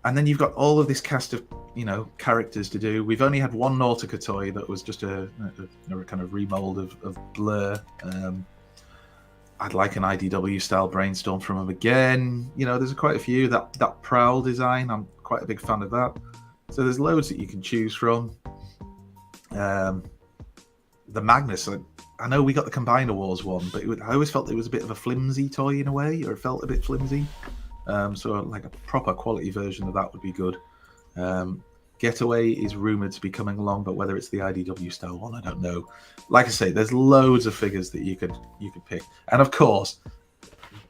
And then you've got all of this cast of characters to do. We've only had one Nautica toy that was just a kind of remold of Blurr. I'd like an IDW style brainstorm from him again. There's quite a few. That Prowl design, I'm quite a big fan of that. So there's loads that you can choose from. The Magnus, I know we got the Combiner Wars one, but I always felt it was a bit of a flimsy toy in a way, or it felt a bit flimsy. So like a proper quality version of that would be good. Getaway is rumored to be coming along, but whether it's the IDW style one, I don't know. Like I say, there's loads of figures that you could pick, and of course,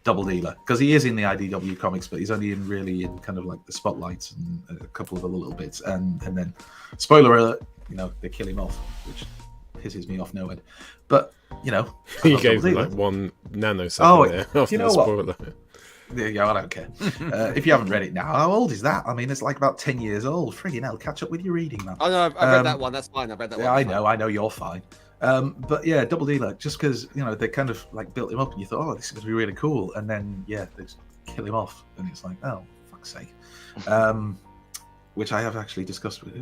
Double Dealer, because he is in the IDW comics, but he's only really in kind of like the spotlights and a couple of other little bits, and then spoiler alert, they kill him off, which pisses me off no end. But you gave him like 1 nanosecond there. You know what? Yeah, I don't care. If you haven't read it now, how old is that? I mean, it's like about 10 years old. Friggin' hell, catch up with your reading, man. Oh, no, I've read that one. That's fine. I've read that one. I know, you're fine. But yeah, Double Dealer, just because, they kind of like built him up and you thought, oh, this is going to be really cool. And then, they just kill him off. And it's like, oh, fuck's sake. Which I have actually discussed with.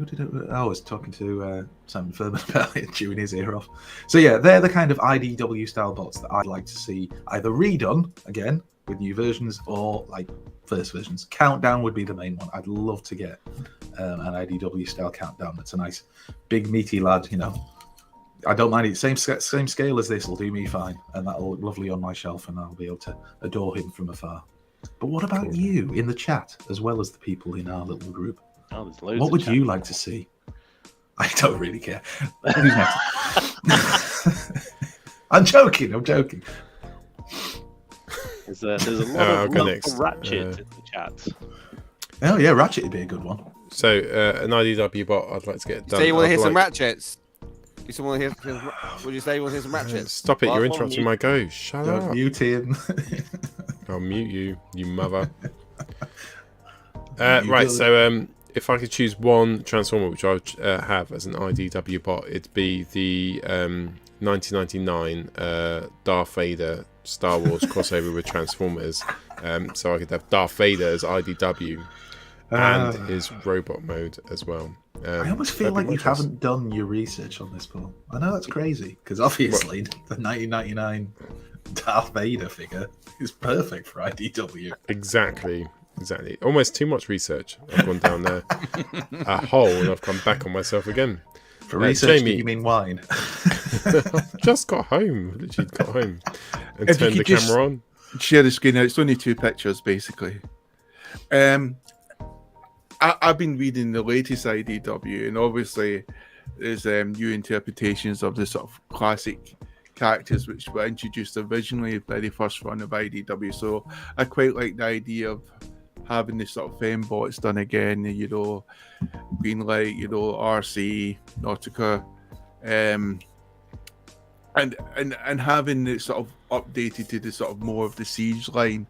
I was talking to Simon Furman about it, chewing his ear off. So yeah, they're the kind of IDW style bots that I'd like to see either redone again, with new versions, or like first versions. Countdown would be the main one. I'd love to get an IDW style Countdown. That's a nice big meaty lad. I don't mind it. Same scale as this will do me fine, and that'll look lovely on my shelf, and I'll be able to adore him from afar. But what about you in the chat, as well as the people in our little group? Oh, there's loads. What would you like to see? I don't really care. Who's next? I'm joking. There's a lot of Ratchet in the chat. Oh yeah, Ratchet would be a good one. So an IDW bot, I'd like to get done. So you want to hear some Ratchets? Would you say you want to hear some Ratchets? Stop it! You're interrupting my go. Shut up. Mute him. I'll mute you, you mother. Right. So if I could choose one Transformer which I would have as an IDW bot, it'd be the 1999 Darth Vader Star Wars crossover with Transformers. So I could have Darth Vader as IDW and his robot mode as well. I almost feel like you haven't done your research on this, Paul. I know that's crazy, because obviously the 1999 Darth Vader figure is perfect for IDW. Exactly. Almost too much research. I've gone down there a hole and I've come back on myself again. For research, Jamie, do you mean wine? I've just got home. Literally got home and turned the camera on. Share the screen now. It's only 2 pictures, basically. I've been reading the latest IDW, and obviously there's new interpretations of the sort of classic characters which were introduced originally by the first run of IDW. So I quite like the idea of having this sort of fembots done again, Greenlight, RC, Nautica, and having it sort of updated to the sort of more of the Siege line,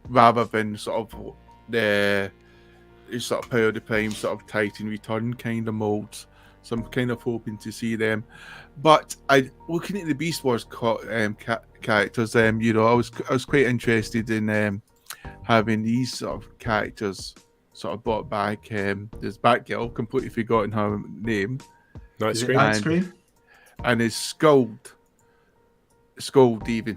rather than sort of the sort of Power of the Prime sort of Titan Return kind of molds. So I'm kind of hoping to see them. But looking at the Beast Wars characters, I was quite interested in having these sort of characters sort of brought back. There's Batgirl, completely forgotten her name. Nightscream. And it's Scold even,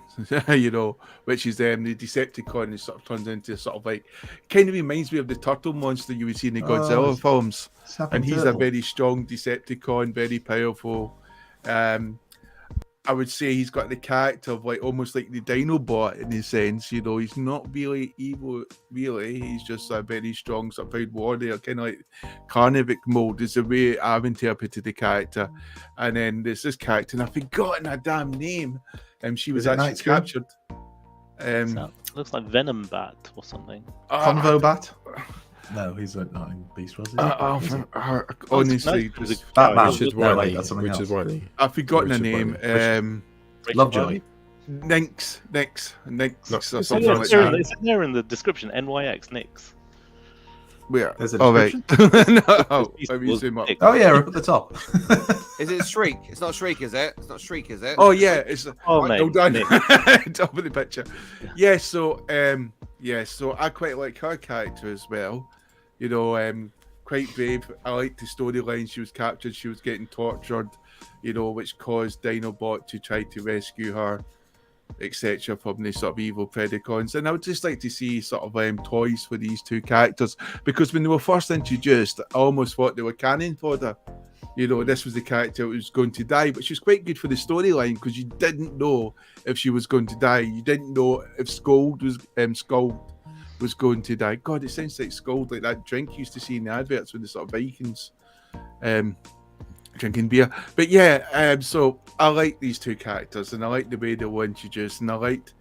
which is the Decepticon. It sort of turns into sort of like, kind of reminds me of the turtle monster you would see in the Godzilla films. And he's a very strong Decepticon, very powerful. I would say he's got the character of like almost like the Dinobot in a sense. He's not really evil, really. He's just a very strong sort of proud warrior, kind of like Carnivic mold is the way I've interpreted the character. And then there's this character, and I've forgotten her damn name. She was actually captured. Looks like Venom Bat or something. Convo Bat? No, he's not in Beast Wars. Honestly, Richard Wiley. I've forgotten her name. Lovejoy. Nix or something like It's that. there in the description. NYX Nix. Where? There's a description. Oh yeah, up at the top. Is it Shriek? It's not Shriek, is it? It's not Shriek, is it? Oh yeah, it's mate, top of the picture. Yeah, so I quite like her character as well. quite brave. I liked the storyline. She was captured, she was getting tortured, which caused Dinobot to try to rescue her, etc., from the sort of evil Predacons. And I would just like to see sort of toys for these two characters, because when they were first introduced, I almost thought they were cannon fodder. This was the character who was going to die, which was quite good for the storyline, because you didn't know if she was going to die. You didn't know if Skuld was going to die. God, it sounds like Skuld, like that drink you used to see in the adverts with the sort of Vikings drinking beer. But yeah, so I like these two characters, and I like the way they were introduced, and I liked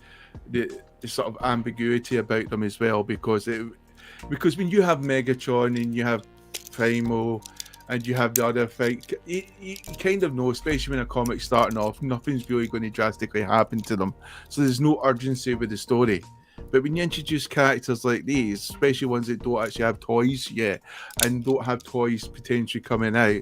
the sort of ambiguity about them as well, because when you have Megatron and you have Primo and you have the other thing, you kind of know, especially when a comic's starting off, nothing's really going to drastically happen to them, so there's no urgency with the story. But when you introduce characters like these, especially ones that don't actually have toys yet and don't have toys potentially coming out,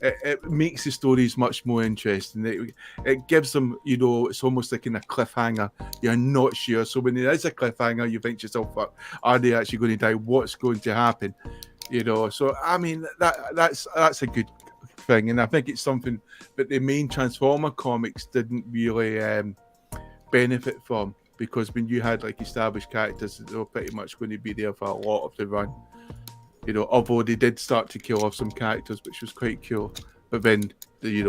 it makes the stories much more interesting. It gives them, it's almost like in a cliffhanger. You're not sure. So when there is a cliffhanger, you think to yourself, fuck, are they actually going to die? What's going to happen? So I mean, that's a good thing. And I think it's something that the main Transformer comics didn't really benefit from. Because when you had like established characters, they were pretty much going to be there for a lot of the run. Although they did start to kill off some characters, which was quite cool. But then, they've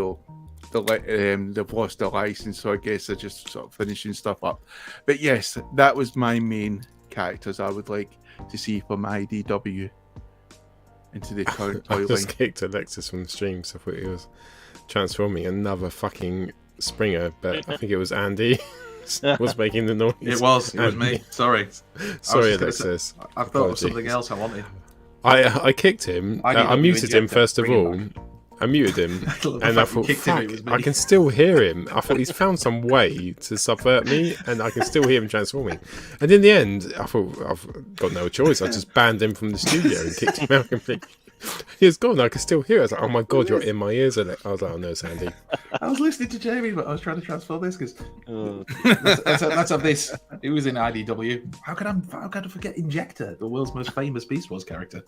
lost their license, so I guess they're just sort of finishing stuff up. But yes, that was my main characters I would like to see from IDW into the toy I line. just kicked Alexis from the stream, so I thought he was transforming another fucking Springer, but I think it was Andy. Was making the noise. It was me. Sorry, Alexis. I thought of something else I wanted. I kicked him. I muted him first of all. I muted him, and I thought, fuck, I can still hear him. I thought he's found some way to subvert me, and I can still hear him transforming. And in the end, I thought, I've got no choice. I just banned him from the studio and kicked him out completely. He was gone. I could still hear it. I was like, oh my god, you're in my ears. I was like, oh no, Sandy. I was listening to Jamie, but I was trying to transfer this because let's have this. It was in IDW. How could I forget Injector, the world's most famous Beast Wars character?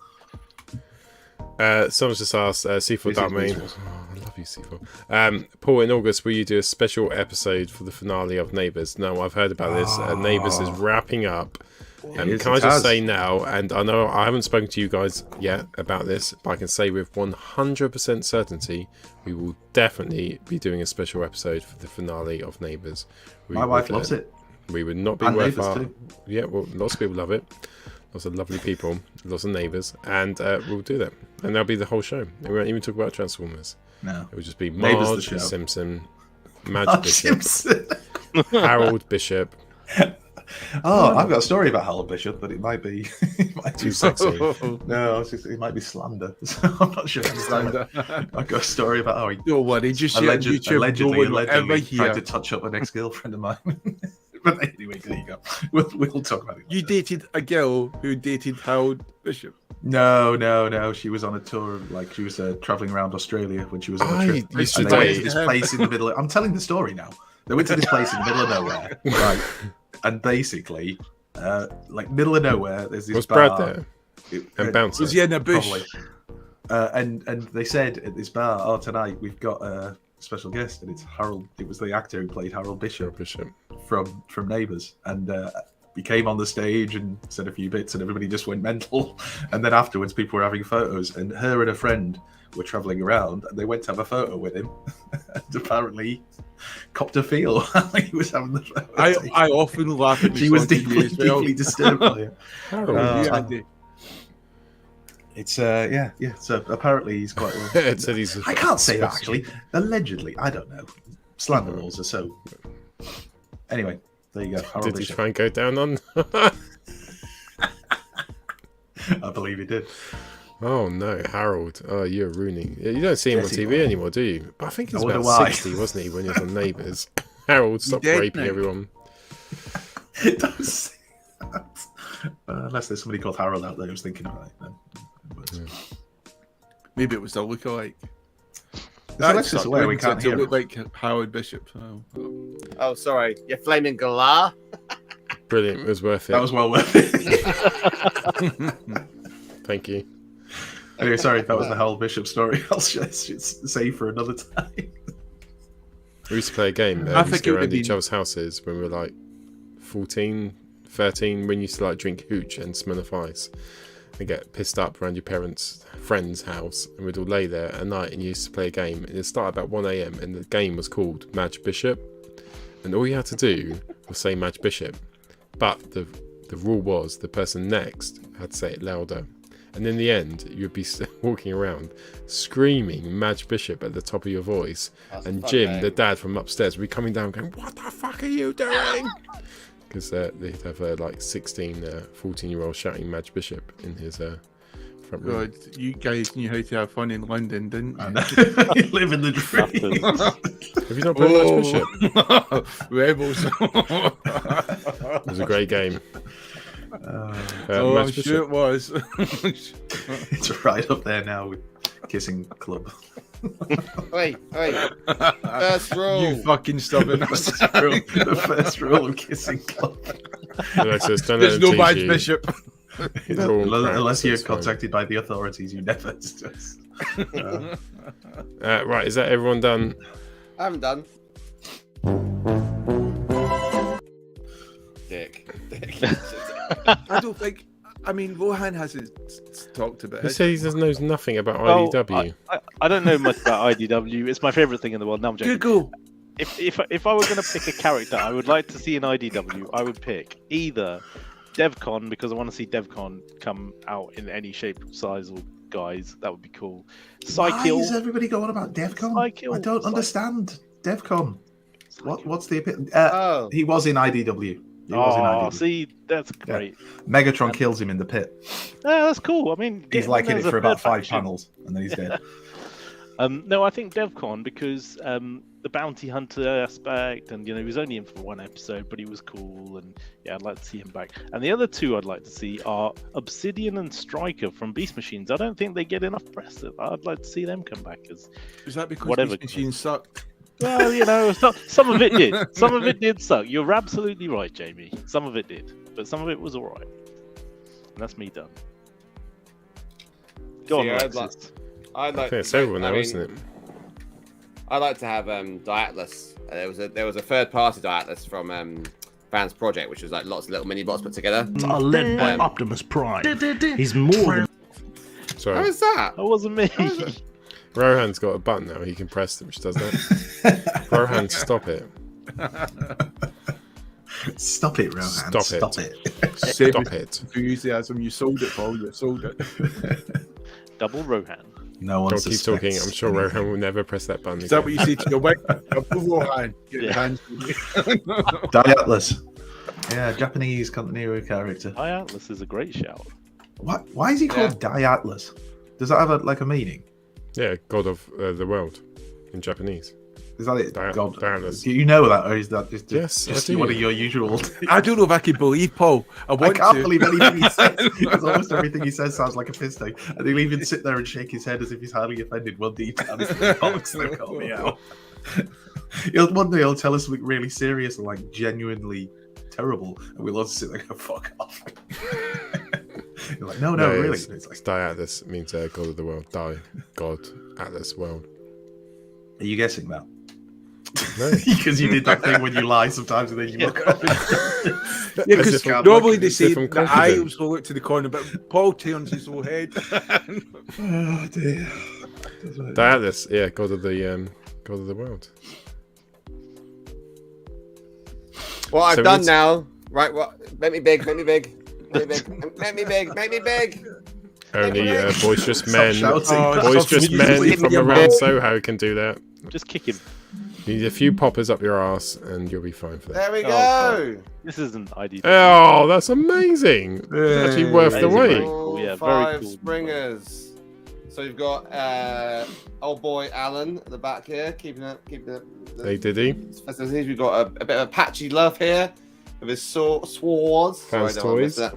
Someone's just asked, C4 Darkmain. Oh, I love you, C4. Paul, in August, will you do a special episode for the finale of Neighbours? No, I've heard about this. Neighbours is wrapping up. Can I just say now, and I know I haven't spoken to you guys yet about this, but I can say with 100% certainty, we will definitely be doing a special episode for the finale of Neighbours. My wife loves it. We would not be worth our... Yeah, well, lots of people love it. Lots of lovely people, lots of neighbours, and we'll do that. And that'll be the whole show. We won't even talk about Transformers. No. It will just be Marge Simpson, Madge Bishop, Harold Bishop. Oh, I've got a story about Harold Bishop, but it might be too sexy. No, it might be slander. So I'm not sure. Slander. I've got a story about how he allegedly tried to touch up an ex-girlfriend of mine. But anyway, there you go. We'll talk about it. You dated a girl who dated Harold Bishop? No. She was on a tour, she was traveling around Australia when she was on a trip. Used and they went to this place in the middle of... I'm telling the story now. They went to this place in the middle of nowhere, right? And basically, middle of nowhere, there's this bar. Was Brad there? And Bouncer. Was he in a bush? And they said at this bar, oh, tonight we've got a special guest, and it's Harold. It was the actor who played Harold Bishop from Neighbours, and he came on the stage and said a few bits, and everybody just went mental. And then afterwards, people were having photos, and her and a friend were travelling around, and they went to have a photo with him, and apparently copped a feel while he was having the photo. I often laugh at she was deeply disturbed by it. It's So apparently he's quite. I can't say that actually. Allegedly, I don't know. Slander laws are so. Anyway, there you go. Did he try and go down on? I believe he did. Oh no, Harold! Oh, you're ruining. You don't see him on TV anymore, do you? But I think he's about 60, wasn't he, when he was on Neighbours? Harold, stop raping everyone. Don't say that. Unless there's somebody called Harold out there who's thinking about it. Then. Maybe it was a lookalike. Alexis away, we can't hear look like Howard Bishop. Oh, sorry. You're flaming galah. Brilliant. It was worth it. That was well worth it. Thank you. Anyway, sorry, that was the Howell Bishop story. I'll just say for another time. We used to play a game. I We used think to it go would around be- each other's houses when we were like 14, 13, when you used to like drink hooch and Smirnoff Ice and get pissed up around your parents' friend's house, and we'd all lay there at night and you used to play a game, and it started about 1 a.m. and the game was called Madge Bishop, and all you had to do was say Madge Bishop, but the rule was the person next had to say it louder, and in the end you'd be walking around screaming Madge Bishop at the top of your voice. That's And fun, Jim, mate. the dad from upstairs, would be coming down going, "What the fuck are you doing?" Because they'd have like 16, 14-year-olds shouting Madge Bishop in his front room. God, you guys knew how to have fun in London, didn't you? You live in the dream. Have you not played Madge Bishop? Rebels. It was a great game. Oh, I'm Madge sure it was. It's right up there now with Kissing Club. Wait. First rule. You fucking stubborn. The first rule of Kissing Club. Alexis, don't let There's them no teach Madge you. Bishop. It's all crap, Unless so you're it's fine. contacted by the authorities, you never. Just, Right, is that everyone done? I haven't done. Dick. I don't think. I mean, Rohan hasn't talked about He it. says he knows nothing about Well, IDW. I don't know much about IDW. It's my favorite thing in the world. No, I'm joking. Google. If I were going to pick a character I would like to see in IDW, I would pick either DevCon, because I want to see DevCon come out in any shape, size, or guise. That would be cool. why Cycle. is everybody going about DevCon? Cycle. I don't understand DevCon. What's the opinion? Oh. He was in IDW. He was in Oh, IDW. see, that's great. Megatron kills him in the pit. Yeah, that's cool. I mean, He's get like him in it as a for about third 5 faction. panels, and then he's dead. No, I think DevCon because the bounty hunter aspect, and he was only in for 1 episode, but he was cool, and yeah, I'd like to see him back. And the other 2 I'd like to see are Obsidian and Striker from Beast Machines. I don't think they get enough press. I'd like to see them come back as Is that because whatever. Beast Machine sucked? Well, some of it did. Some of it did suck. You're absolutely right, Jamie. Some of it did, but some of it was all right. And that's me done. Go on, See, Alexis. I'd like I think it's to- over now, I mean, isn't it? I'd like to have Diatlas. There was a third party Diatlas from Fans Project, which was like lots of little mini bots put together. Are led by Um, Optimus Prime. He's more than Sorry. How is that? That wasn't me. Rohan's got a button now. He can press it, which does that. Rohan, stop it. Stop it, Rohan. Stop it. Stop it. Stop it. Enthusiasm. You sold it, Paul. You sold it. Double Rohan. No one Don't keep talking. suspects I'm sure anything. Rohan will never press that button Is that what again. you say to your wife? Double Rohan. Get Yeah. your hands. Diatlas. Yeah, Japanese continuity character. Diatlas is a great shout. What? Why is he called Diatlas? Does that have a meaning? Yeah, God of the World in Japanese. Is that it? God. Diatlas. Do you know that, or is that just, Yes, I just do. one of your usual? I don't know if I can believe Paul. I I want can't to. believe anything he says, because almost everything he says sounds like a piss take. And he'll even sit there and shake his head as if he's highly offended. One day, bollocks, they'll call me out. One day he'll tell us something really serious and like genuinely terrible, and we'll all sit there and go, "Fuck off." You're like, no, really. It's like Diatlas means God of the World. God, Atlas, World. Are you guessing that? No. Because you did that thing when you lie sometimes and then you look up. Yeah, As because if I'm normally looking, they as say if I'm the eye confident. was go out to the corner, but Paul turns his whole head. Oh dear. Diatlas, yeah, God of the World. What I've So done it's- now, right? What? Make me big. Make me big. Make me big. Make me big. Make me big. Only boisterous Stop men, shouting. boisterous Stop men shouting. from around Soho can do that. Just kick him. You need a few poppers up your ass, and you'll be fine for that. There we go. Oh, This isn't IDW. Oh, that's amazing! It's actually worth the Amazing, wait. right? Cool, yeah, very 5 cool. springers. So you've got old boy Alan at the back here, keeping it. Hey, did he? We've got a bit of a patchy love here with his swords. Fans Sorry, I don't wanna miss toys. that.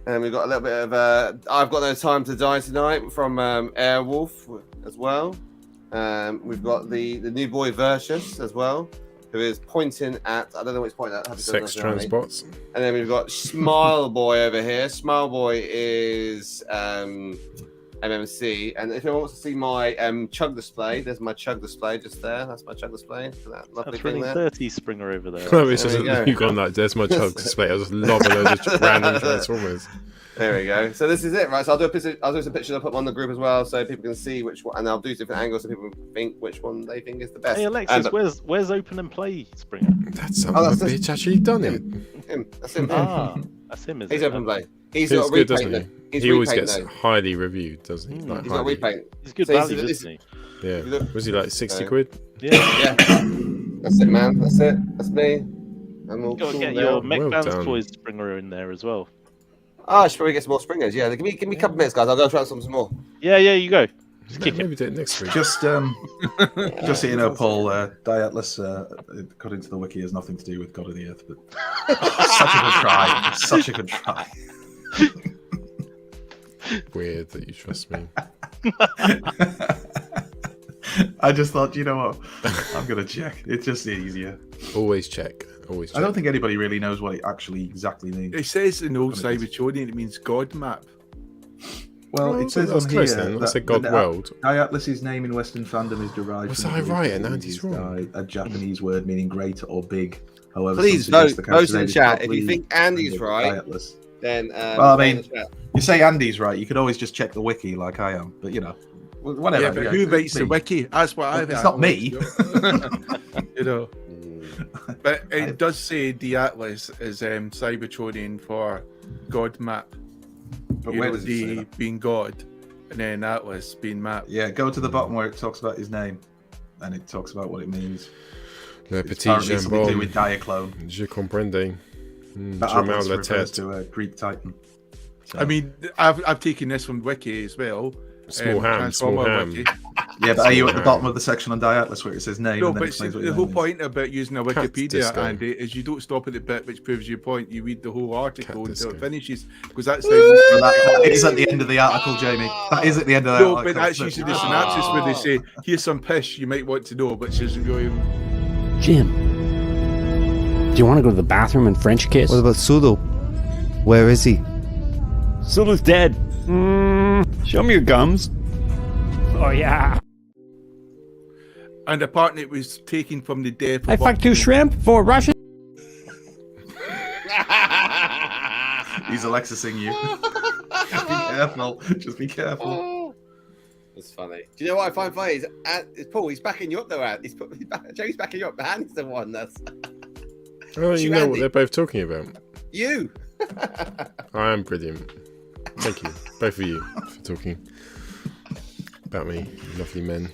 And we've got a little bit of I've Got No Time to Die Tonight from Airwolf as well. We've got the new boy Versus as well, who is pointing at, I don't know what he's pointing at. I hope he doesn't Sex know me. transbots. And then we've got Smile Boy over here. Smile Boy is MMC. And if anyone wants to see my chug display, there's my chug display just there. That's my chug display. That lovely That's thing really there. 30 Springer over there. No, it's just you've gone like, there's my chug display. I was just lobbing loads of random Transformers. There we go. So this is it, right? So I'll do some pictures. I'll put them on the group as well, so people can see which one, and I'll do different angles so people think which one they think is the best. Hey Alexis, where's open and play, Springer? That's some bitch actually done it. Him. That's him. That's him. He's open play. He's It's got a good, repaint. doesn't He? he always gets highly reviewed, doesn't he? Like, He's got a repaint. He's good So value, isn't he? Yeah. Was he like 60 quid? Yeah. That's it, man. That's it. That's me. I'm all You've got to cool get now. your Mech Well Bands done. Toys Springer in there as well. Oh, I should probably get some more Springers. Yeah, give me a couple minutes, guys. I'll go try some more. Yeah, you go. Just kick Maybe do it next week. Just so you know, Paul, Diatlas, according to the wiki, has nothing to do with God of the Earth, but such a good try. Such a good try. Weird that you trust me. I just thought, you know what? I'm going to check. It's just easier. Always check. Always check. I don't think anybody really knows what it actually exactly means. It says in old Cybertronian it means God map. Well, it says that's on close here then. that That's a God world. Diatlas's name in Western fandom is derived Was from I the right? Greek And word Andy's used, wrong. a Japanese word meaning great or big. However, Please some suggest vote the in the character's name is chat. If you probably think Andy's from right, Diatlas. then Well, I vote in mean, the chat. you say Andy's right. You could always just check the wiki like I am, but you know, whatever. Yeah, but who writes the wiki? That's what I've It's not me. You know. But it does say the Atlas is Cybertronian for God map. But You where know, does it say D that? being God, and then Atlas being map. Yeah, go to the bottom where it talks about his name, and it talks about what it means. Le It's petit apparently something to do jambon. with Diaclone. Je comprende. But Je Atlas la refers tête. to a Greek titan. So- I mean, I've taken this from Wiki as well. Small ham, Transformer small ham. Wiki. yeah, but are you at the bottom of the section on Diatlas where it says name No, and then but explains what the your whole name is? point about using a Cat Wikipedia, disco. Andy, is you don't stop at the bit which proves your point. You read the whole article Cat until it disco. finishes, because that's Well, how. that is at the end of the article, Jamie. That is at the end of that No, article. but that's usually the synopsis where they say, "Here's some pish you might want to know," but she's going. Jim, do you want to go to the bathroom and French kiss? What about Sulu? Where is he? Sulu's dead. Show me your gums. Oh, yeah. And apparently, it was taken from the death. I fucked 2 shrimp for Russian. He's Alexising you. Just be careful. Just be careful. That's funny. Do you know what I find funny? Is Paul, he's backing you up though, Ant. Jamie's backing you up, but Andy's the one that's... Oh, you Shoot, know Andy. what they're both talking about. You! I am brilliant. Thank you, both of you, for talking about me, lovely men.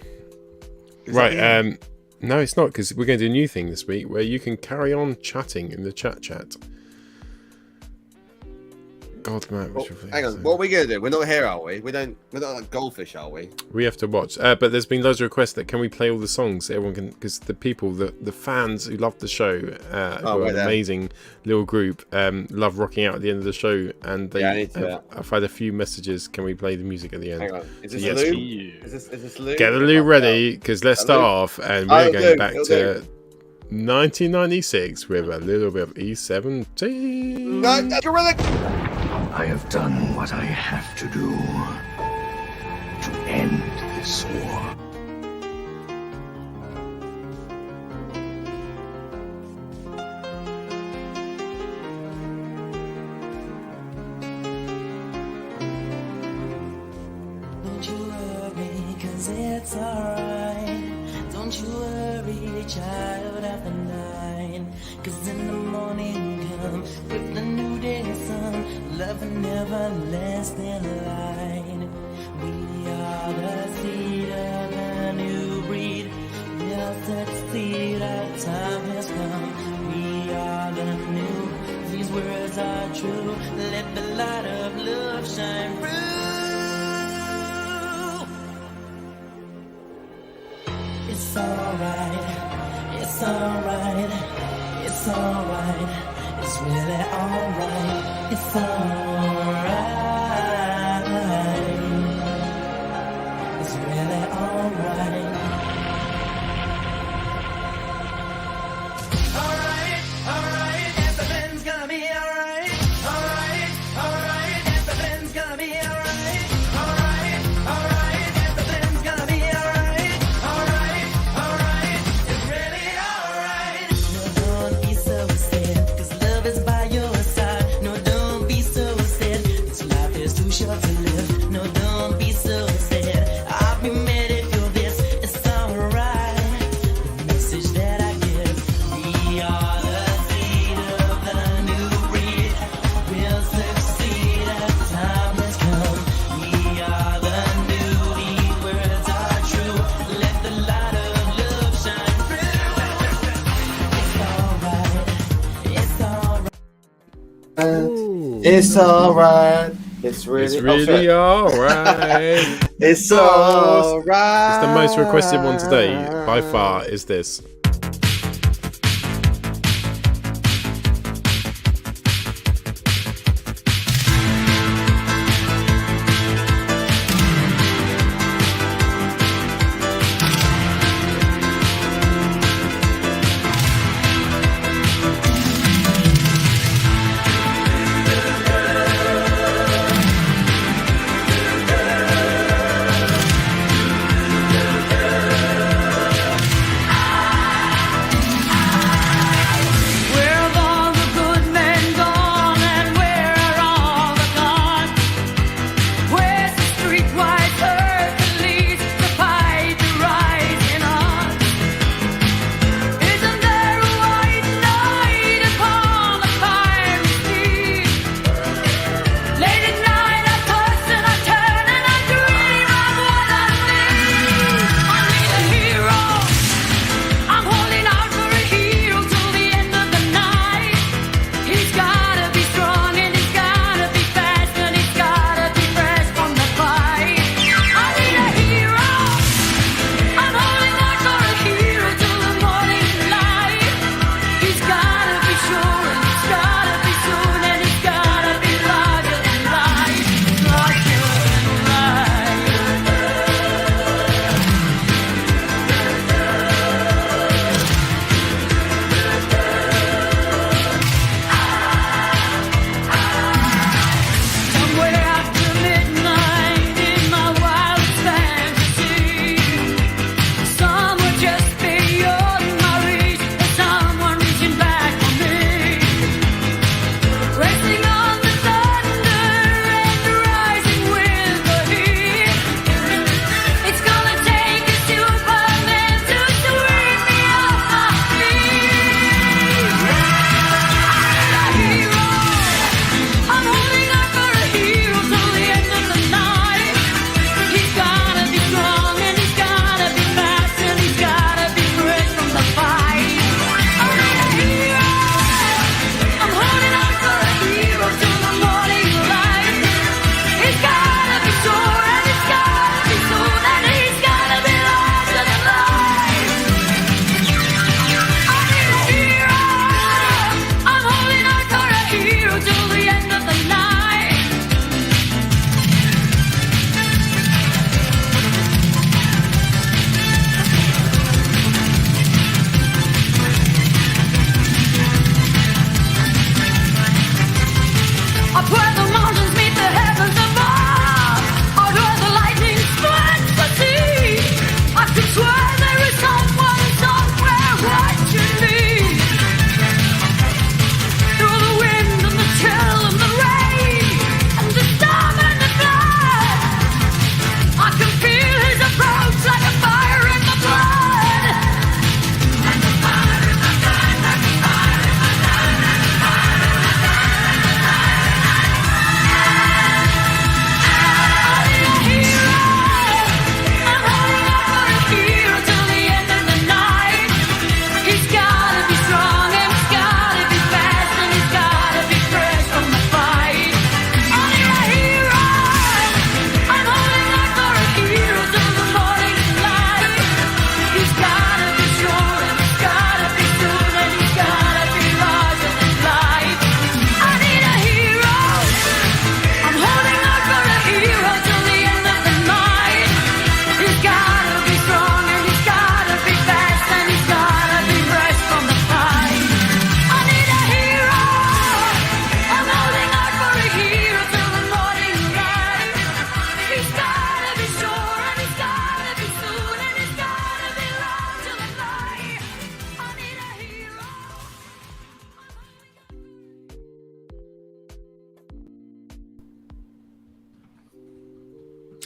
Right, no, it's not, because we're going to do a new thing this week where you can carry on chatting in the chat. God, man. Well, hang on, what are we going to do? We're not here, are we? We're not like goldfish, are we? We have to watch. But there's been loads of requests that can we play all the songs? Everyone can, because the people, the fans who love the show, who are right an there. amazing little group, love rocking out at the end of the show. And they, Yeah, I need to do that. I've had a few messages. Can we play the music at the end? Hang on. Is this So yes, Lou? Is this Lou? Get the Lou ready, because let's start off, and we're going back to 1996 with a little bit of E17. No, that's gorilla. I have done what I have to do to end this war. Don't you worry, 'cause it's alright. Don't you worry, child of the night. 'Cause in the morning come with the new day sun, love and everlasting light. We are the seed of a new breed. We are succeed, our time has come. We are the new, these words are true. Let the light of love shine through. It's alright, it's alright, it's alright, it's really alright, it's alright, it's really alright. Alright, alright, everything's gonna be alright. Alright, alright, everything's gonna be alright. Alright, It's alright. It's really, It's really alright. It's alright. It's the most requested one today by far. Is this?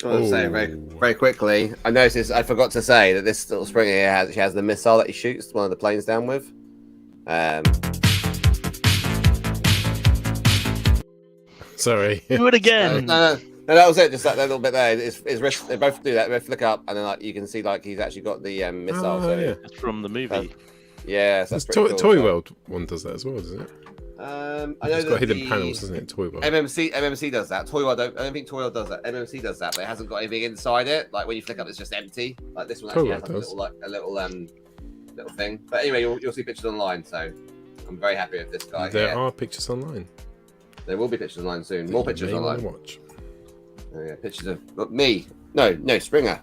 I want to say very quickly. I noticed I forgot to say that this little Springer here has the missile that he shoots one of the planes down with. Sorry. Do it again. No, that was it. Just that little bit there. His wrist. They both do that. They both flick up, and then like you can see like he's actually got the missile. Oh, yeah. It's from the movie. Yeah, so that's Toy pretty cool. World one does that as well, doesn't it? I know It's that got hidden the panels, doesn't it? Toy World. MMC does that. Toy World, I don't think Toy World does that. MMC does that, but it hasn't got anything inside it. Like when you flick up, it's just empty. Like this one actually has like a little thing. But anyway, you'll see pictures online. So I'm very happy with this guy. There are pictures online. There will be pictures online soon. More pictures online. Watch. Oh, yeah, pictures of me. No, Springer.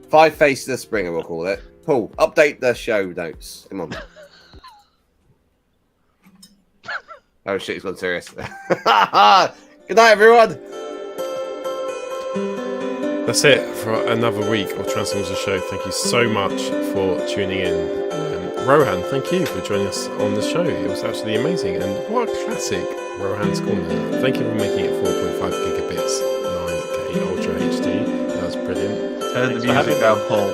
5 faces of Springer, we'll call it. Paul, update the show notes. Come on. Oh shit, he's gone serious. Good night, everyone. That's it for another week of Transformers The Show. Thank you so much for tuning in. Rohan, thank you for joining us on the show. It was absolutely amazing. And what a classic Rohan's Corner. Thank you for making it 4.5 gigabits, 9K Ultra HD. That was brilliant. Turn the music down, Paul.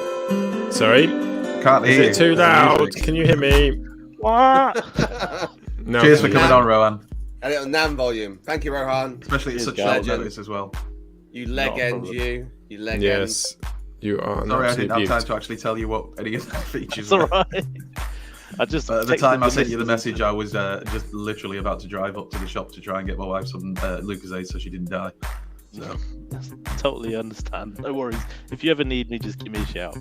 Sorry? Can't hear you. Is it too loud? Can you hear me? What? No, cheers for coming on, Rohan. A little NAM volume. Thank you, Rohan. Especially at such short notice as well. You legend, you legend. Yes, you are. Sorry, I didn't have time to actually tell you what any of the features were. That's alright. At the time I sent you the message, I was just literally about to drive up to the shop to try and get my wife some Lucozade so she didn't die. So totally understand. No worries. If you ever need me, just give me a shout.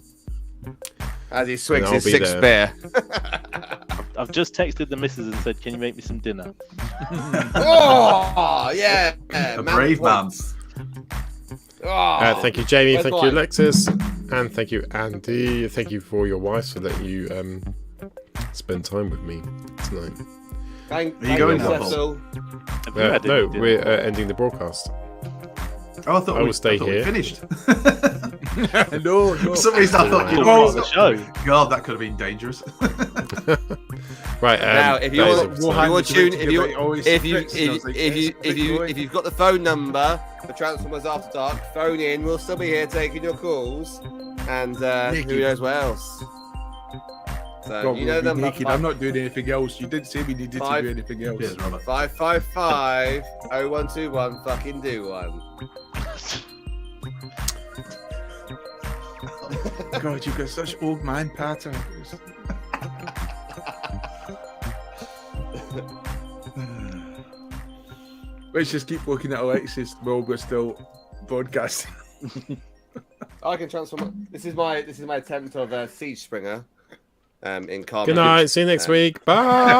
As he swigs his 6th beer. I've just texted the missus and said, "Can you make me some dinner?" Oh yeah, a brave man. Oh, thank you, Jamie. Thank you, Alexis, and thank you, Andy. Thank you for your wife so that you spend time with me tonight. Are you going now? No, we're ending the broadcast. Oh, I thought I will stay here. We finished. No. For some reason, I thought you were the show. God, that could have been dangerous. Right. Now, if you've got the phone number for Transformers After Dark, phone in. We'll still be here taking your calls, and who knows what else. So God, you know the number. I'm not doing anything else. You didn't say we needed to do anything else. Cheers, Robert. 555-0121. Fucking do one. God, you've got such old man patterns. Let's just keep looking at Alexis while we're still broadcasting. I can transform. This is my attempt of Siege Springer in carbon. Good night. See you next week. Bye.